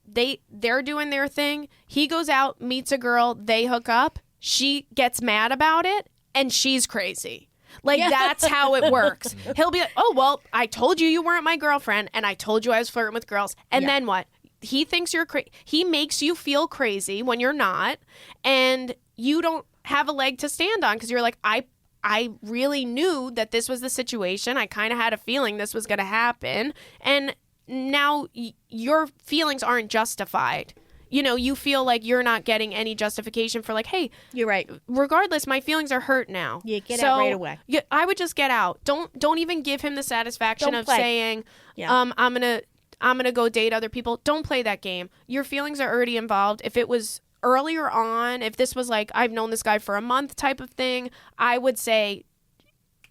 They're doing their thing. He goes out, meets a girl, they hook up. She gets mad about it. And she's crazy. Like, that's how it works. He'll be like, oh, well, I told you weren't my girlfriend, and I told you I was flirting with girls. And then what? He thinks you're crazy. He makes you feel crazy when you're not, and you don't have a leg to stand on because you're like, I really knew that this was the situation. I kind of had a feeling this was going to happen. And now your feelings aren't justified. You know, you feel like you're not getting any justification for like, hey, you're right. Regardless, my feelings are hurt now. Yeah, get out right away. I would just get out. Don't even give him the satisfaction of saying, I'm gonna go date other people. Don't play that game. Your feelings are already involved. If it was earlier on, if this was like, I've known this guy for a month type of thing, I would say,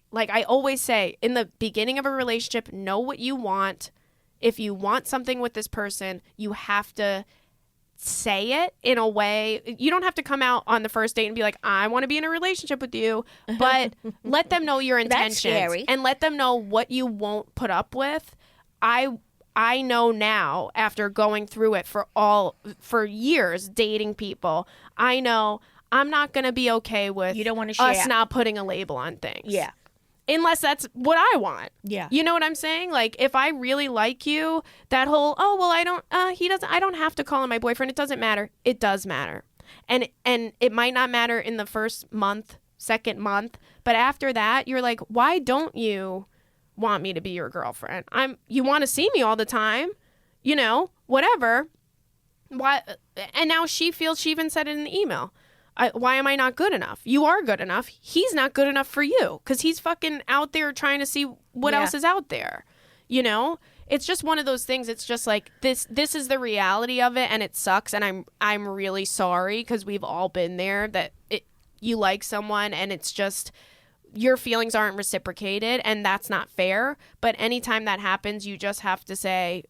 like I always say, in the beginning of a relationship, know what you want. If you want something with this person, you have to say it in a way. You don't have to come out on the first date and be like, I want to be in a relationship with you, but let them know your intentions and let them know what you won't put up with. I know now, after going through it for years dating people, I know I'm not going to be okay with you don't want to share. Us not putting a label on things. Yeah. Unless that's what I want. Yeah. You know what I'm saying? Like, if I really like you, that whole, oh, well, I don't have to call him my boyfriend. It doesn't matter. It does matter. And it might not matter in the first month, second month, but after that, you're like, why don't you want me to be your girlfriend? You want to see me all the time, you know, whatever. Why? And now she feels, she even said it in the email. Why am I not good enough? You are good enough. He's not good enough for you because he's fucking out there trying to see what else is out there. You know, it's just one of those things. It's just like this is the reality of it, and it sucks. And I'm really sorry because we've all been there. That you like someone, and it's just your feelings aren't reciprocated, and that's not fair. But anytime that happens, you just have to say,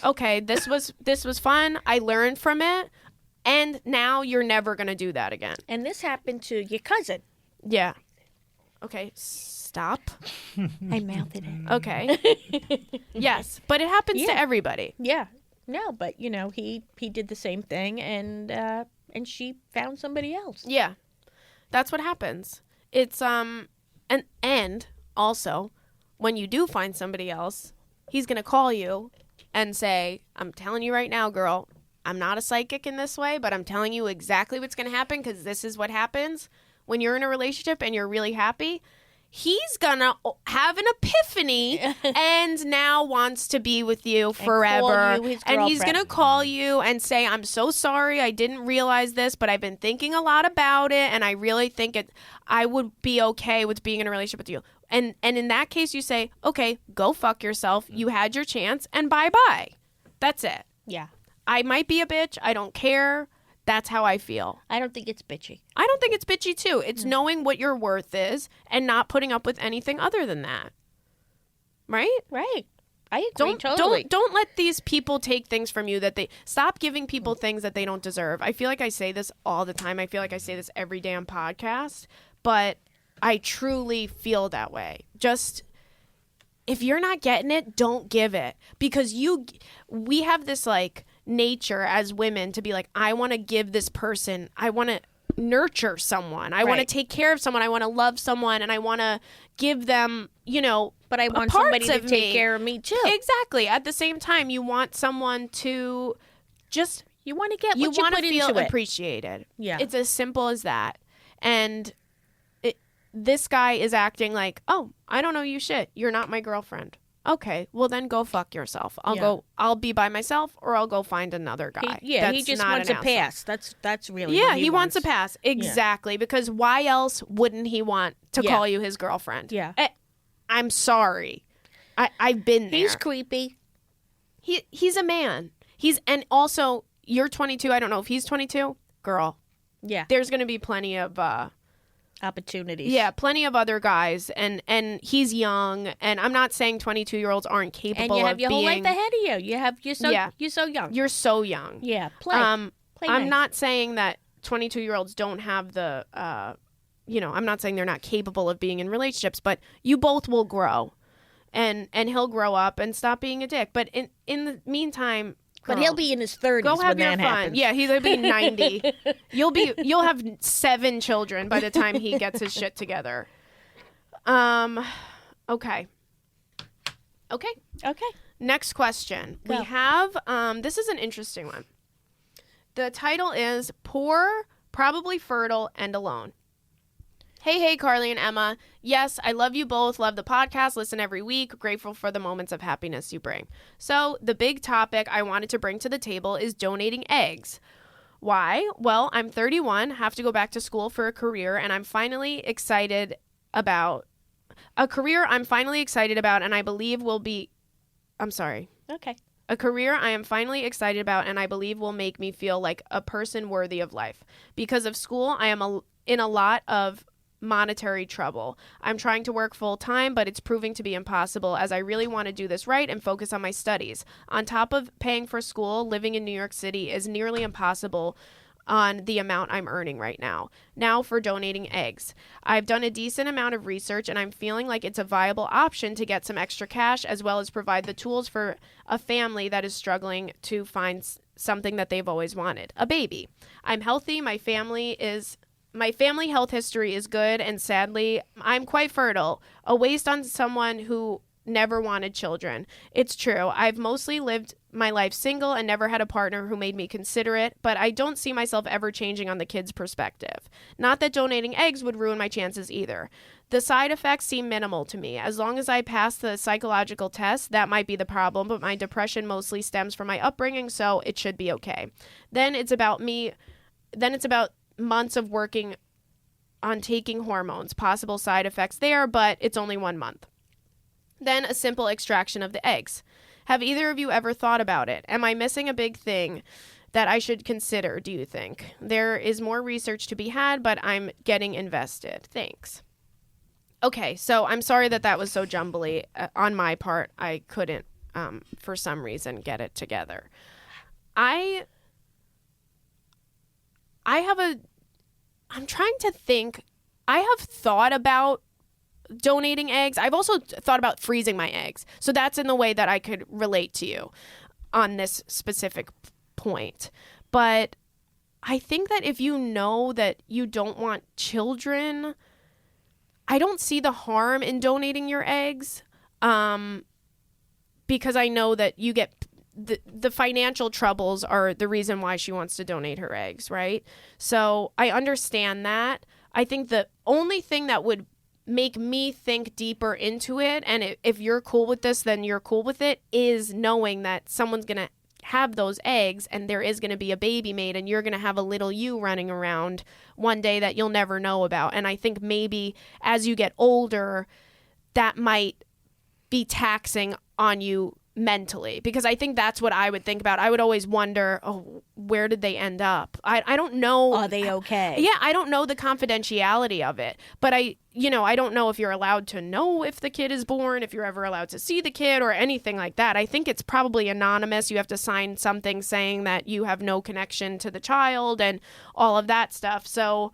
okay, this was fun. I learned from it. And now you're never going to do that again. And this happened to your cousin. Yeah. Okay, stop. I mouthed it. Okay. Yes, but it happens to everybody. Yeah. No, but you know, he did the same thing, and she found somebody else. Yeah, that's what happens. It's and also, when you do find somebody else, he's gonna call you and say, "I'm telling you right now, girl, I'm not a psychic in this way, but I'm telling you exactly what's gonna happen because this is what happens when you're in a relationship and you're really happy." He's gonna have an epiphany and now wants to be with you forever. And he's gonna call you and say, "I'm so sorry, I didn't realize this, but I've been thinking a lot about it, and I really think I would be okay with being in a relationship with you." And in that case, you say, "Okay, go fuck yourself. You had your chance, and bye-bye." That's it. Yeah. I might be a bitch. I don't care. That's how I feel. I don't think it's bitchy. I don't think it's bitchy, too. It's knowing what your worth is and not putting up with anything other than that. Right? Right. I agree totally. Don't let these people take things from you that they... Stop giving people things that they don't deserve. I feel like I say this all the time. I feel like I say this every damn podcast. But I truly feel that way. Just... If you're not getting it, don't give it. Because we have this, like... nature as women to be like, I want to give this person, I want to nurture someone, I want to take care of someone, I want to love someone, and I want to give them, you know, but I want somebody to take care of me too. Exactly. At the same time, you want someone to just, you want to get what you want to feel into appreciated. Yeah, it's as simple as that. And this guy is acting like, oh, I don't know you shit, you're not my girlfriend. Okay, well then go fuck yourself. I'll be by myself, or I'll go find another guy. He just wants a pass. That's really what he wants a pass. Exactly, because why else wouldn't he want to call you his girlfriend? Yeah. I'm sorry. I've been there. He's creepy. He's a man. And also, you're 22. I don't know if he's 22. Girl. Yeah. There's going to be plenty of... opportunities. Yeah, plenty of other guys, and he's young, and I'm not saying 22-year-olds aren't capable of being... And you have your whole life ahead of you. You're so young. You're so young. Yeah, play I'm nice. not saying that 22-year-olds don't have the, I'm not saying they're not capable of being in relationships, but you both will grow, and he'll grow up and stop being a dick. But in the meantime... But he'll be in his 30s Go have when your that fun. happens. Yeah, he'll be 90. You'll have 7 children by the time he gets his shit together. Okay. Next question. Go. We have this is an interesting one. The title is Poor, Probably Fertile, and Alone. Hey, Carly and Emma. Yes, I love you both. Love the podcast. Listen every week. Grateful for the moments of happiness you bring. So the big topic I wanted to bring to the table is donating eggs. Why? Well, I'm 31, have to go back to school for a career, and I'm finally excited about and I believe will be... I'm sorry. Okay. A career I am finally excited about and I believe will make me feel like a person worthy of life. Because of school, I am in a lot of monetary trouble. I'm trying to work full time, but it's proving to be impossible as I really want to do this right and focus on my studies. On top of paying for school, living in New York City is nearly impossible on the amount I'm earning right now. Now for donating eggs. I've done a decent amount of research and I'm feeling like it's a viable option to get some extra cash as well as provide the tools for a family that is struggling to find something that they've always wanted, a baby. I'm healthy. My family health history is good, and sadly, I'm quite fertile, a waste on someone who never wanted children. It's true. I've mostly lived my life single and never had a partner who made me consider it, but I don't see myself ever changing on the kid's perspective. Not that donating eggs would ruin my chances either. The side effects seem minimal to me. As long as I pass the psychological test, that might be the problem, but my depression mostly stems from my upbringing, so it should be okay. Then it's about months of working on taking hormones, possible side effects there, but it's only 1 month. Then a simple extraction of the eggs. Have either of you ever thought about it? Am I missing a big thing that I should consider, do you think? There is more research to be had, but I'm getting invested. Thanks. Okay, so I'm sorry that was so jumbly. On my part, I couldn't, for some reason, get it together. I'm trying to think. I have thought about donating eggs. I've also thought about freezing my eggs. So that's in the way that I could relate to you. on this specific point. But I think that if you know that you don't want children, I don't see the harm in donating your eggs, because I know that you get the financial troubles are the reason why she wants to donate her eggs, right? So I understand that. I think the only thing that would make me think deeper into it, and if you're cool with this, then you're cool with it, is knowing that someone's going to have those eggs and there is going to be a baby made and you're going to have a little you running around one day that you'll never know about. And I think maybe as you get older, that might be taxing on you mentally, because I think that's what I would think about. I would always wonder, oh, where did they end up? I don't know. Are they okay? Yeah, I don't know the confidentiality of it, but I don't know if you're allowed to know if the kid is born, if you're ever allowed to see the kid or anything like that. I think it's probably anonymous. You have to sign something saying that you have no connection to the child and all of that stuff. So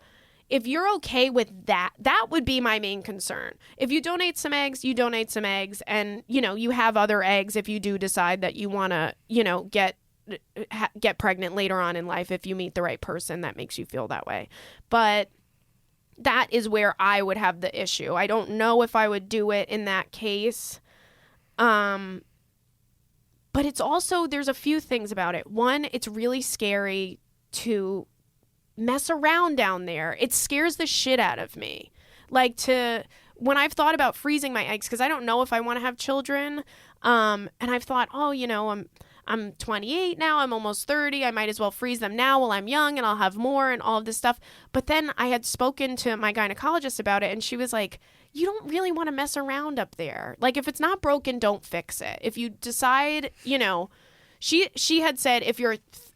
if you're okay with that, that would be my main concern. If you donate some eggs, you donate some eggs, and, you have other eggs if you do decide that you want to, get pregnant later on in life if you meet the right person that makes you feel that way. But that is where I would have the issue. I don't know if I would do it in that case. But it's also, there's a few things about it. One, it's really scary to mess around down there. It scares the shit out of me. When I've thought about freezing my eggs, because I don't know if I want to have children, and I've thought, I'm 28 now, I'm almost 30, I might as well freeze them now while I'm young and I'll have more and all of this stuff. But then I had spoken to my gynecologist about it, and she was like, you don't really want to mess around up there. Like, if it's not broken, don't fix it. If you decide, she had said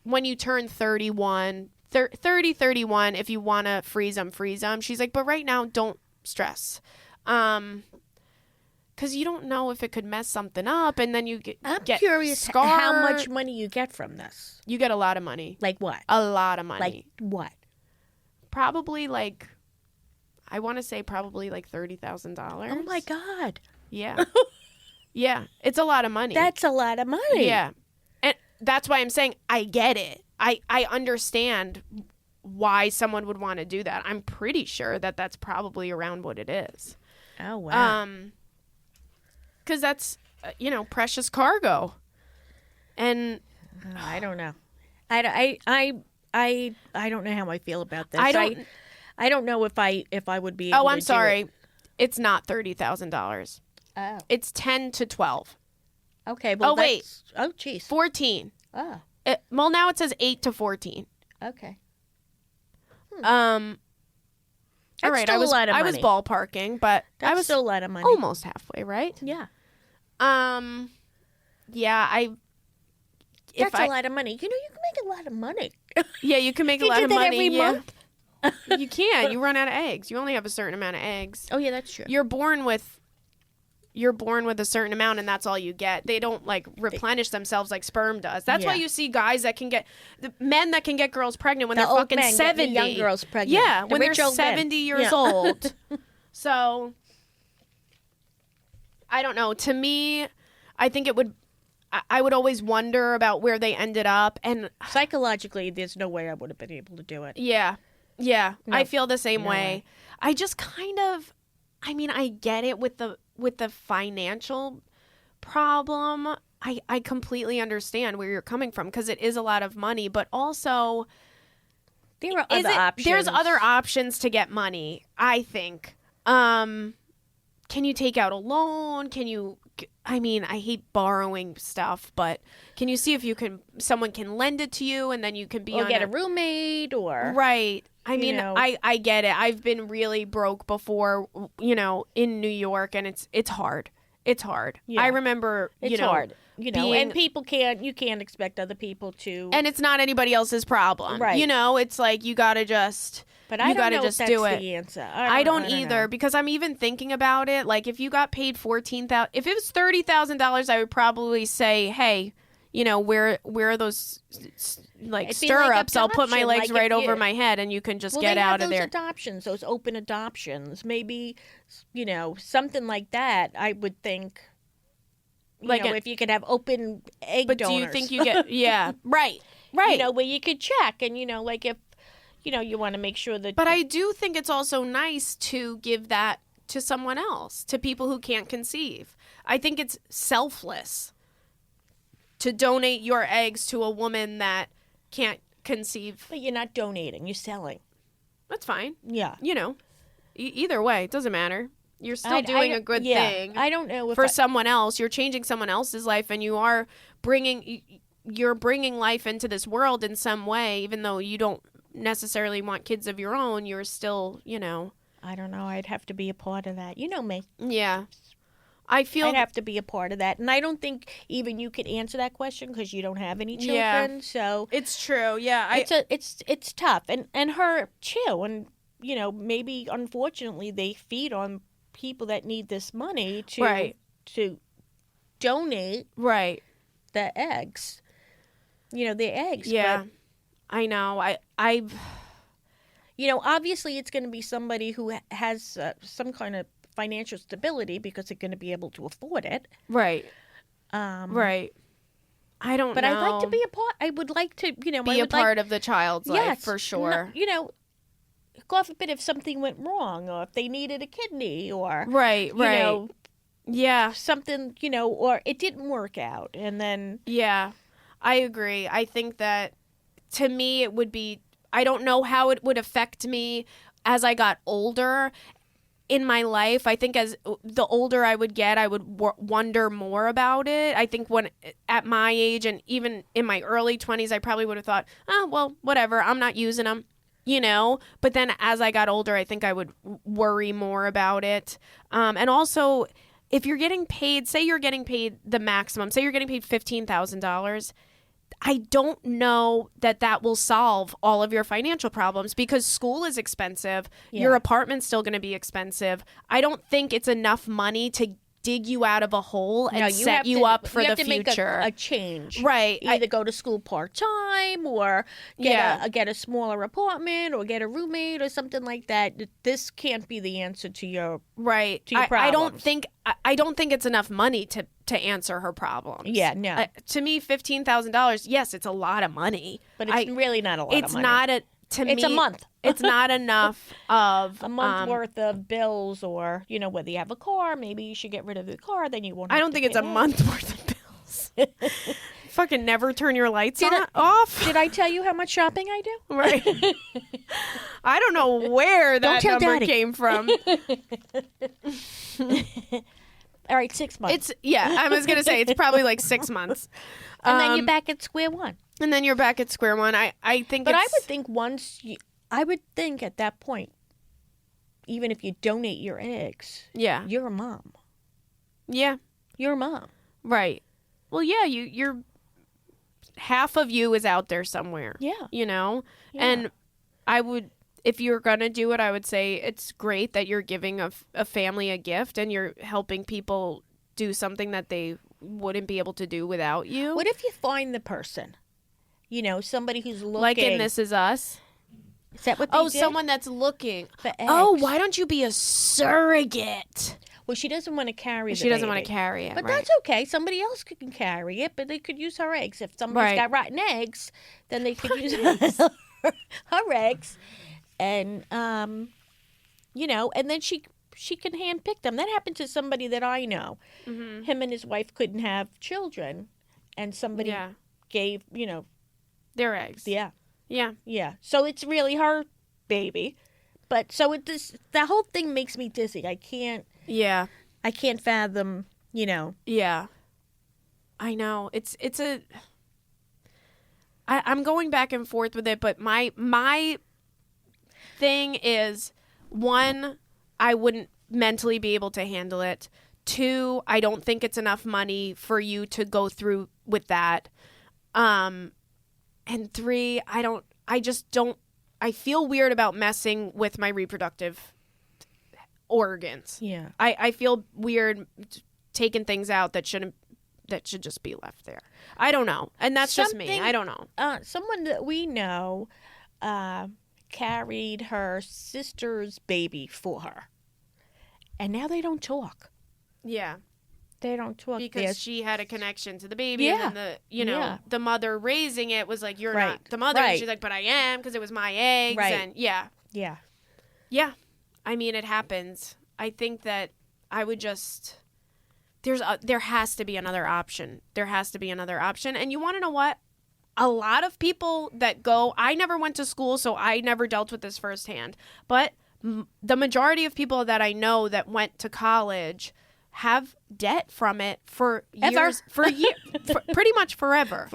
when you turn 31, if you want to freeze them. She's like, but right now, don't stress. Because you don't know if it could mess something up, and then you get curious scarred. How much money you get from this. You get a lot of money. Like what? A lot of money. Like what? Probably I want to say probably $30,000. Oh my God. Yeah. Yeah, it's a lot of money. That's a lot of money. Yeah. And that's why I'm saying I get it. I understand why someone would want to do that. I'm pretty sure that that's probably around what it is. Oh, wow. Because that's, precious cargo. And I don't know. I don't know how I feel about this. I don't know if I would be able to I'm sorry. It's not $30,000. Oh. It's 10 to 12. Okay. Well, wait. Oh, geez. 14. Oh. Well, now it says 8 to 14. Okay. All right. Still a lot of money. I was ballparking, but That's I was still a lot of money. almost halfway, right? Yeah. Yeah. That's a lot of money. You can make a lot of money. Yeah, you can make a You lot do of that money. every Yeah. month? You can. You run out of eggs. You only have a certain amount of eggs. Oh yeah, that's true. You're born with a certain amount, and that's all you get. They don't replenish themselves like sperm does. That's why you see guys that can get men that can get girls pregnant when they're old fucking men get 70. young girls pregnant. Yeah, when they're rich old men. 70 years Yeah. old. So I don't know. To me, I think I would always wonder about where they ended up, and Psychologically, there's no way I would have been able to do it. yeah, No. I feel the same No way. way. I just I get it with the financial problem. I completely understand where you're coming from, because it is a lot of money, but also There are other options. there's other options to get money, I think. Can you take out a loan? I hate borrowing stuff, but can you see if someone can lend it to you, and then you can be or on get a roommate or right. know. I get it. I've been really broke before, in New York, and it's hard. It's hard. Yeah. I remember, it's hard. being- And you can't expect other people to. and it's not anybody else's problem. Right. It's like you got to just But I you don't gotta know just if that's do it. the answer. I don't either, know. because I'm even thinking about it. Like, if you got paid $14,000, if it was $30,000, I would probably say, hey, where are those stirrups? I'll put my legs right over my head, and you can just get out of there. Adoptions, those open adoptions, maybe, something like that. I would think if you could have open egg donors. But do you think you get, yeah, right. Where you could check and, if, you want to make sure that. But I do think it's also nice to give that to someone else, to people who can't conceive. I think it's selfless to donate your eggs to a woman that can't conceive. But you're not donating, you're selling. That's fine. Yeah. Either way, it doesn't matter. You're still doing a good thing. I don't know if for someone else. You're changing someone else's life, and you're bringing life into this world in some way, even though you don't necessarily want kids of your own. You're still, I don't know. I'd have to be a part of that. You know me. Yeah. I'd have to be a part of that. And I don't think even you could answer that question because you don't have any children. Yeah. So it's true. Yeah. It's tough. And her too. And, maybe unfortunately they feed on people that need this money to donate the eggs. Their eggs. Yeah. But, I know. Obviously it's going to be somebody who has some kind of financial stability because they're going to be able to afford it. Right. Right. I don't know. But I'd like to be a part. I would like to, be a part of the child's life for sure. God forbid if something went wrong or if they needed a kidney or right. Yeah. Something, or it didn't work out and then yeah. I agree. I think that to me it would be, I don't know how it would affect me as I got older in my life. I think as the older I would get, I would wonder more about it. I think when at my age and even in my early 20s, I probably would have thought, oh, well, whatever, I'm not using them, But then as I got older, I think I would worry more about it. And also, if you're getting paid, say you're getting paid the maximum, say you're getting paid $15,000, I don't know that will solve all of your financial problems because school is expensive. Yeah. Your apartment's still going to be expensive. I don't think it's enough money to dig you out of a hole and set you up for the future. You have to make a change. Right. Either go to school part-time or get a smaller apartment or get a roommate or something like that. This can't be the answer to your right. To your problems. I don't think it's enough money to answer her problems. Yeah, no. To me, $15,000, yes, it's a lot of money. But it's really not a lot of money. It's not it's a month. It's not enough of a month's worth of bills or, whether you have a car, maybe you should get rid of the car, then you won't have I don't think it's a month worth of bills. Fucking never turn your lights off. Did I tell you how much shopping I do? Right. I don't know where that number came from. All right, 6 months. I was going to say it's probably like 6 months. And then you're back at square one. And then you're back at square one. I think But I would think at that point, even if you donate your eggs, you're a mom. Yeah. You're a mom. Right. Well, yeah, you're half of you is out there somewhere. Yeah. Yeah. And I would, if you're going to do it, I would say it's great that you're giving a family a gift and you're helping people do something that they wouldn't be able to do without you. What if you find the person? Somebody who's looking. Like in This Is Us? Is that what they did? Someone that's looking. For eggs. Oh, why don't you be a surrogate? Well, she doesn't want to carry She doesn't want to carry it, but right. that's okay. Somebody else can carry it, but they could use her eggs. If somebody's got rotten eggs, then they could use her eggs. And, and then she can handpick them. That happened to somebody that I know. Mm-hmm. Him and his wife couldn't have children, and somebody gave, their eggs. Yeah. Yeah. Yeah. So it's really her baby. But so the whole thing makes me dizzy. I can't. Yeah. I can't fathom, Yeah. I know. I'm going back and forth with it, but my thing is, one, I wouldn't mentally be able to handle it. Two, I don't think it's enough money for you to go through with that. And three, I feel weird about messing with my reproductive organs. Yeah. I feel weird taking things out that should just be left there. I don't know. And that's just me. I don't know. Someone that we know carried her sister's baby for her. And now they don't talk. Yeah. They don't talk because she had a connection to the baby, and then the mother raising it was like, you're not the mother. And she's like, but I am, because it was my eggs, and yeah. I mean, it happens. I think that I would just there has to be another option. There has to be another option, and you want to know what? A lot of people that go, I never went to school, so I never dealt with this firsthand, but the majority of people that I know that went to college have debt from it for years, pretty much forever.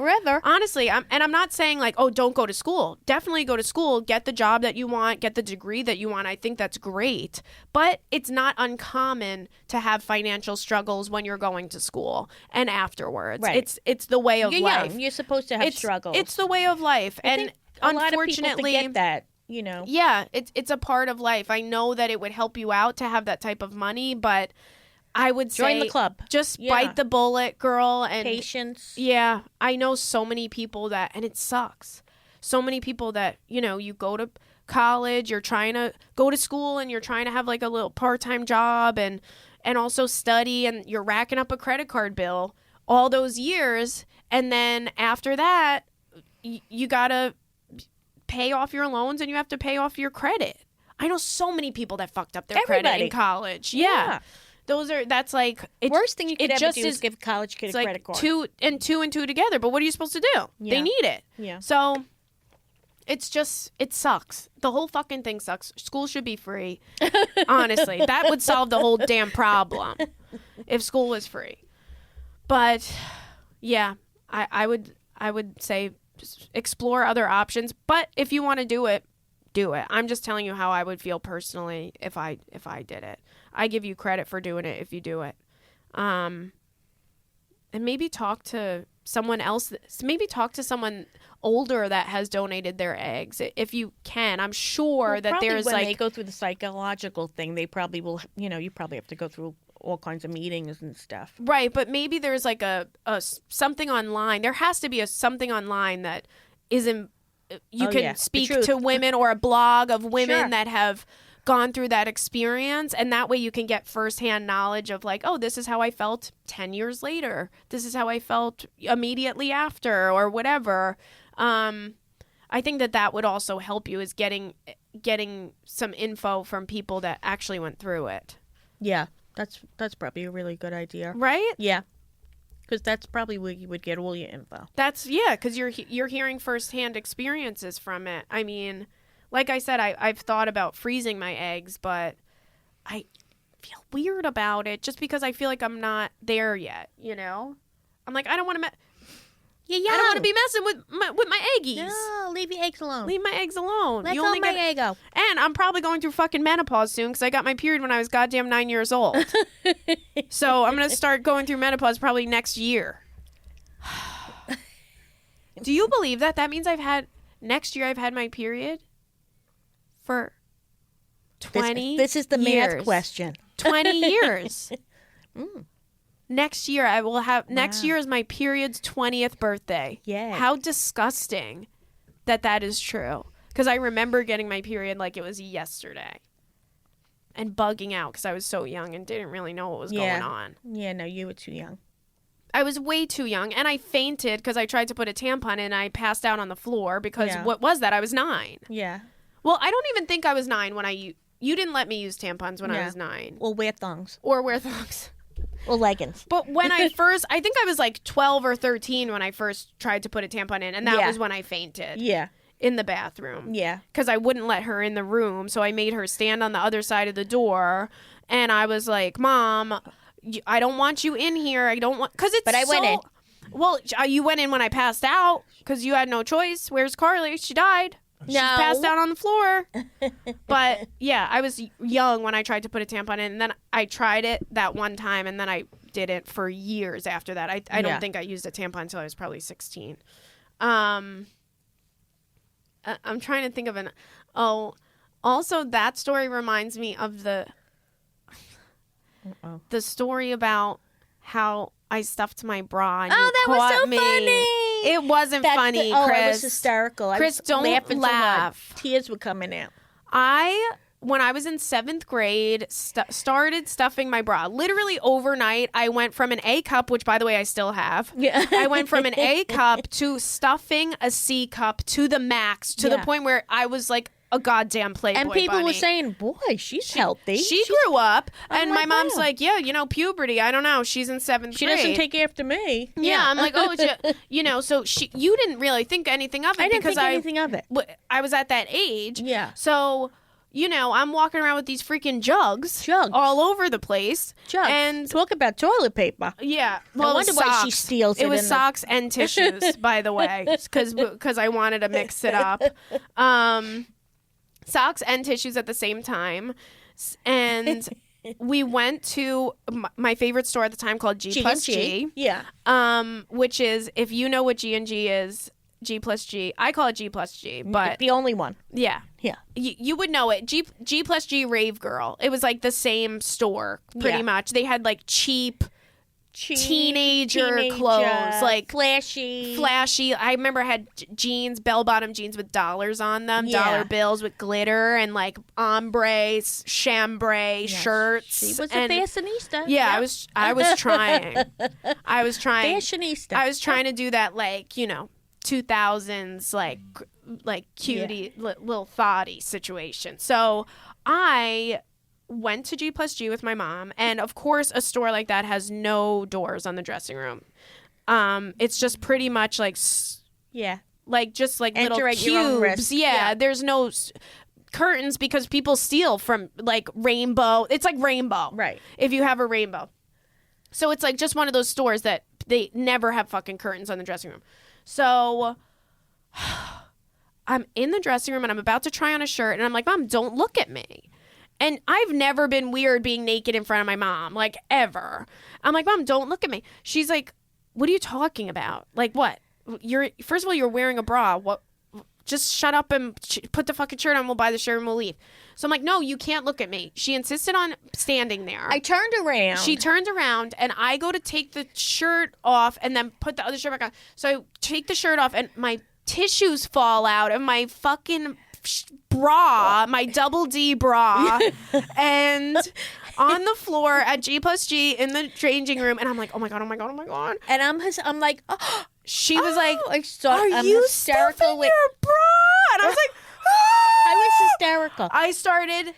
Honestly, I'm not saying like, oh, don't go to school. Definitely go to school, get the job that you want, get the degree that you want. I think that's great. But it's not uncommon to have financial struggles when you're going to school and afterwards. Right. It's the way of life. You're supposed to have struggles. It's the way of life. And unfortunately, a lot of people forget that. Yeah, it's a part of life. I know that it would help you out to have that type of money, but I would say join the club. Just bite the bullet, girl. And patience. Yeah, I know so many people that, and it sucks. So many people that, you go to college, you're trying to go to school, and you're trying to have like a little part-time job and also study, and you're racking up a credit card bill all those years, and then after that, you gotta pay off your loans and you have to pay off your credit. I know so many people that fucked up their credit in college. Yeah. That's like... Worst thing you could ever do is give a college kid a credit card. Two and two together, but what are you supposed to do? Yeah. They need it. Yeah. So, it's just... It sucks. The whole fucking thing sucks. School should be free. Honestly. That would solve the whole damn problem if school was free. But, yeah. I would say just explore other options. But if you want to do it, do it. I'm just telling you how I would feel personally if I did it. I give you credit for doing it if you do it. And maybe talk to someone else. Maybe talk to someone older that has donated their eggs if you can. I'm sure that there's when they go through the psychological thing, they probably will, you probably have to go through all kinds of meetings and stuff. Right, but maybe there's like a something online. There has to be a something online that isn't you can speak to women, or a blog of women that have gone through that experience, and that way you can get firsthand knowledge of like, oh, this is how I felt 10 years later. This is how I felt immediately after, or whatever. I think that would also help you, is getting some info from people that actually went through it. Yeah, that's probably a really good idea. Right? Yeah. Because that's probably where you would get all your info. Because you're hearing firsthand experiences from it. I mean, like I said, I've thought about freezing my eggs, but I feel weird about it just because I feel like I'm not there yet, I'm like, I don't want to I don't want to be messing with my eggies. No, leave your eggs alone. Leave my eggs alone. Let go my ego. And I'm probably going through fucking menopause soon because I got my period when I was goddamn 9 years old. So I'm going to start going through menopause probably next year. Do you believe that? That means next year I've had my period for 20 This is the years. math question. 20 years. Next year I will have. Wow. Next year is my period's 20th birthday. Yeah. How disgusting that is true. Because I remember getting my period like it was yesterday, and bugging out because I was so young and didn't really know what was going on. Yeah, no, you were too young. I was way too young, and I fainted because I tried to put a tampon in, and I passed out on the floor because what was that? I was 9. Yeah. Well, I don't even think I was 9 when you didn't let me use tampons when I was 9. Or wear thongs. Or wear thongs. Or leggings. But when I think I was like 12 or 13 when I first tried to put a tampon in, and that was when I fainted. Yeah. In the bathroom. Yeah. Because I wouldn't let her in the room, so I made her stand on the other side of the door, and I was like, Mom, I don't want you in here. I don't want... But I went in. Well, you went in when I passed out, because you had no choice. Where's Carly? She died. She passed out on the floor. But yeah, I was young when I tried to put a tampon in, and then I tried it that one time, and then I didn't for years after that. I don't think I used a tampon until I was probably 16. I'm trying to think of also that story reminds me of the story about how I stuffed my bra and you that was so me. funny. It wasn't funny, Chris. I was hysterical. Chris, don't laugh. Tears were coming out. I when I was in 7th grade, started stuffing my bra. Literally overnight, I went from an A cup, which by the way I still have. Yeah. I went from an A cup to stuffing a C cup to the max, to the point where I was like a goddamn Playboy and people bunny. were saying, "Boy, she's healthy." She grew up, and my mom's like, "Yeah, puberty. I don't know. She's in 7th grade. She doesn't take after me." Yeah, I'm like, "Oh, so you didn't really think anything of it." I didn't think anything of it. I was at that age. Yeah. So, I'm walking around with these freaking jugs all over the place. Jugs. And talk about toilet paper. Yeah. Well, I wonder why she steals it. It was socks and tissues, by the way, because I wanted to mix it up. Socks and tissues at the same time. And we went to my favorite store at the time called G+G. Yeah. Which is, if you know what G&G is, G+G. I call it G+G, but the only one. Yeah. Yeah. You would know it. G+G Rave Girl. It was like the same store, pretty much. They had like cheap teenager clothes, like flashy. I remember I had jeans, bell-bottom jeans with dollars on them, dollar bills with glitter, and like ombre, chambray shirts. She was a fashionista. Yeah, yep. I was trying. Fashionista. I was trying to do that, like 2000s, like cutie little thotty situation. So I went to G+G with my mom, and of course a store like that has no doors on the dressing room. It's just pretty much like just like enter little at cubes. Your own risk. Yeah, there's no curtains because people steal from like rainbow. It's like rainbow, right? If you have a rainbow, so it's like just one of those stores that they never have fucking curtains on the dressing room. So I'm in the dressing room and I'm about to try on a shirt, and I'm like, Mom, don't look at me. And I've never been weird being naked in front of my mom, like, ever. I'm like, Mom, don't look at me. She's like, what are you talking about? Like, what? First of all, you're wearing a bra. What? Just shut up and put the fucking shirt on. We'll buy the shirt and we'll leave. So I'm like, no, you can't look at me. She insisted on standing there. I turned around. She turned around, and I go to take the shirt off and then put the other shirt back on. So I take the shirt off, and my tissues fall out of my fucking bra, my double D bra, and on the floor at G+G in the changing room, and I'm like, oh my god, and I'm like, oh. She was like, are you hysterical with your bra? And I was like, I was hysterical. I started.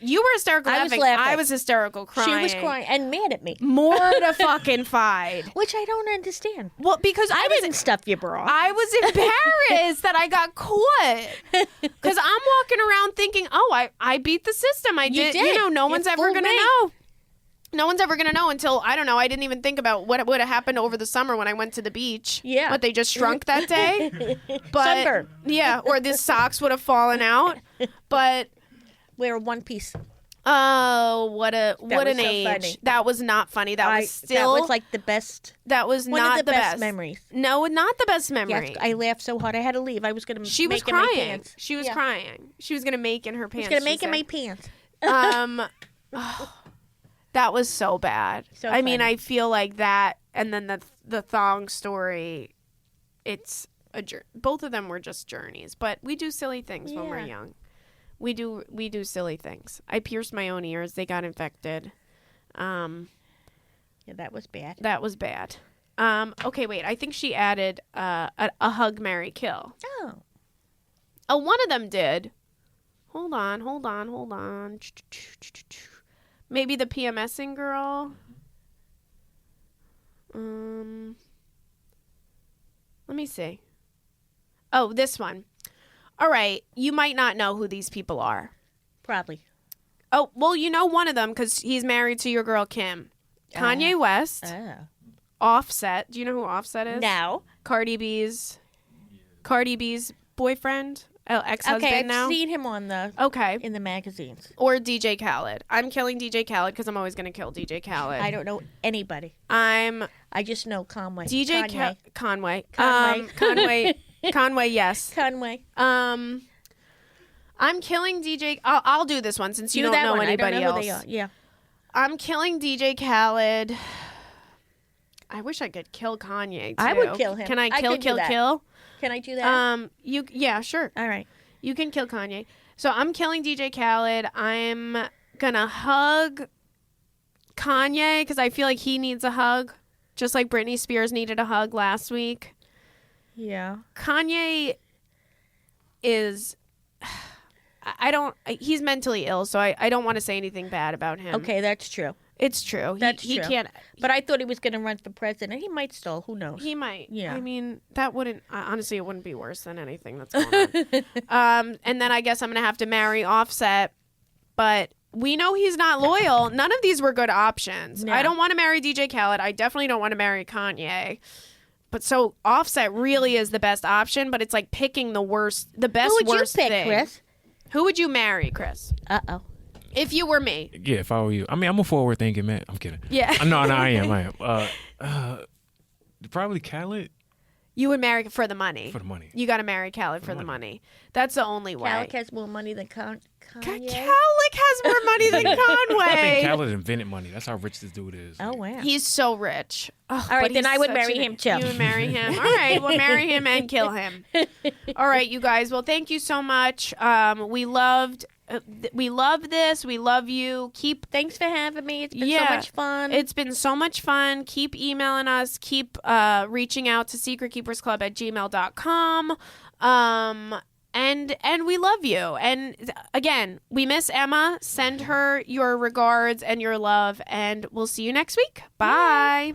You were hysterical laughing. I was hysterical crying. She was crying and mad at me. Mortified. Which I don't understand. Well, because I didn't stuff your bra. I was embarrassed that I got caught. Because I'm walking around thinking, I beat the system. I did. No one's ever going to know. No one's ever going to know until, I don't know, I didn't even think about what would have happened over the summer when I went to the beach. Yeah. What, they just shrunk that day? But, sunburn. Yeah, or the socks would have fallen out. But... wear a one piece. Oh, what an age. Funny. That was not funny. That was like the best. That was one not of the best memories. No, not the best memory. Yes, I laughed so hard I had to leave. I was going to She was make in my crying. pants. She was crying. She was going to make in her pants. She was going to make in my pants. That was so bad. So I mean, I feel like that, and then the thong story, it's both of them were just journeys, but we do silly things when we're young. We do silly things. I pierced my own ears. They got infected. Yeah, that was bad. That was bad. Okay, wait. I think she added a hug, marry, kill. Oh, one of them did. Hold on. Maybe the PMSing girl. Let me see. Oh, this one. All right, you might not know who these people are. Probably. Oh, well, you know one of them because he's married to your girl, Kim. Kanye West. Offset. Do you know who Offset is? No. Cardi B's boyfriend, ex-husband now. I've seen him on in the magazines. Or DJ Khaled. I'm killing DJ Khaled because I'm always going to kill DJ Khaled. I don't know anybody. I just know Conway. DJ Conway. Conway, yes. Conway. I'm killing DJ. I'll do this one since you don't know anybody I don't know else. Who they are. Yeah. I'm killing DJ Khaled. I wish I could kill Kanye too. I would kill him. Can I kill? Can I do that? Yeah, sure. All right. You can kill Kanye. So I'm killing DJ Khaled. I'm gonna hug Kanye because I feel like he needs a hug, just like Britney Spears needed a hug last week. Yeah. Kanye is... he's mentally ill, so I don't want to say anything bad about him. Okay, that's true. It's true. That's he true. Can't. But I thought he was going to run for president. He might still. Who knows? He might. Yeah. I mean, that wouldn't... honestly, it wouldn't be worse than anything that's going on. And then I guess I'm going to have to marry Offset. But we know he's not loyal. None of these were good options. No. I don't want to marry DJ Khaled. I definitely don't want to marry Kanye. But so Offset really is the best option, but it's like picking the worst, the best Who would worst you pick, thing. Chris? Who would you marry, Chris? Uh-oh. If you were me. Yeah, if I were you. I mean, I'm a forward thinking man. I'm kidding. Yeah. No, I am. Probably Khaled You would marry for the money. for the money. You got to marry Khaled for the money. That's the only way. Khaled has more money than Kanye. Khaled has more money than I think Conway. Khaled invented money. That's how rich this dude is. Oh, wow. He's so rich. Oh, All right, but then he's I would such marry him, too. You would marry him. All right, we'll marry him and kill him. All right, you guys. Well, thank you so much. We loved this. We love you. Thanks for having me. It's been so much fun. It's been so much fun. Keep emailing us. Keep reaching out to secretkeepersclub@gmail.com. And we love you. And again, we miss Emma. Send her your regards and your love, and we'll see you next week. Bye.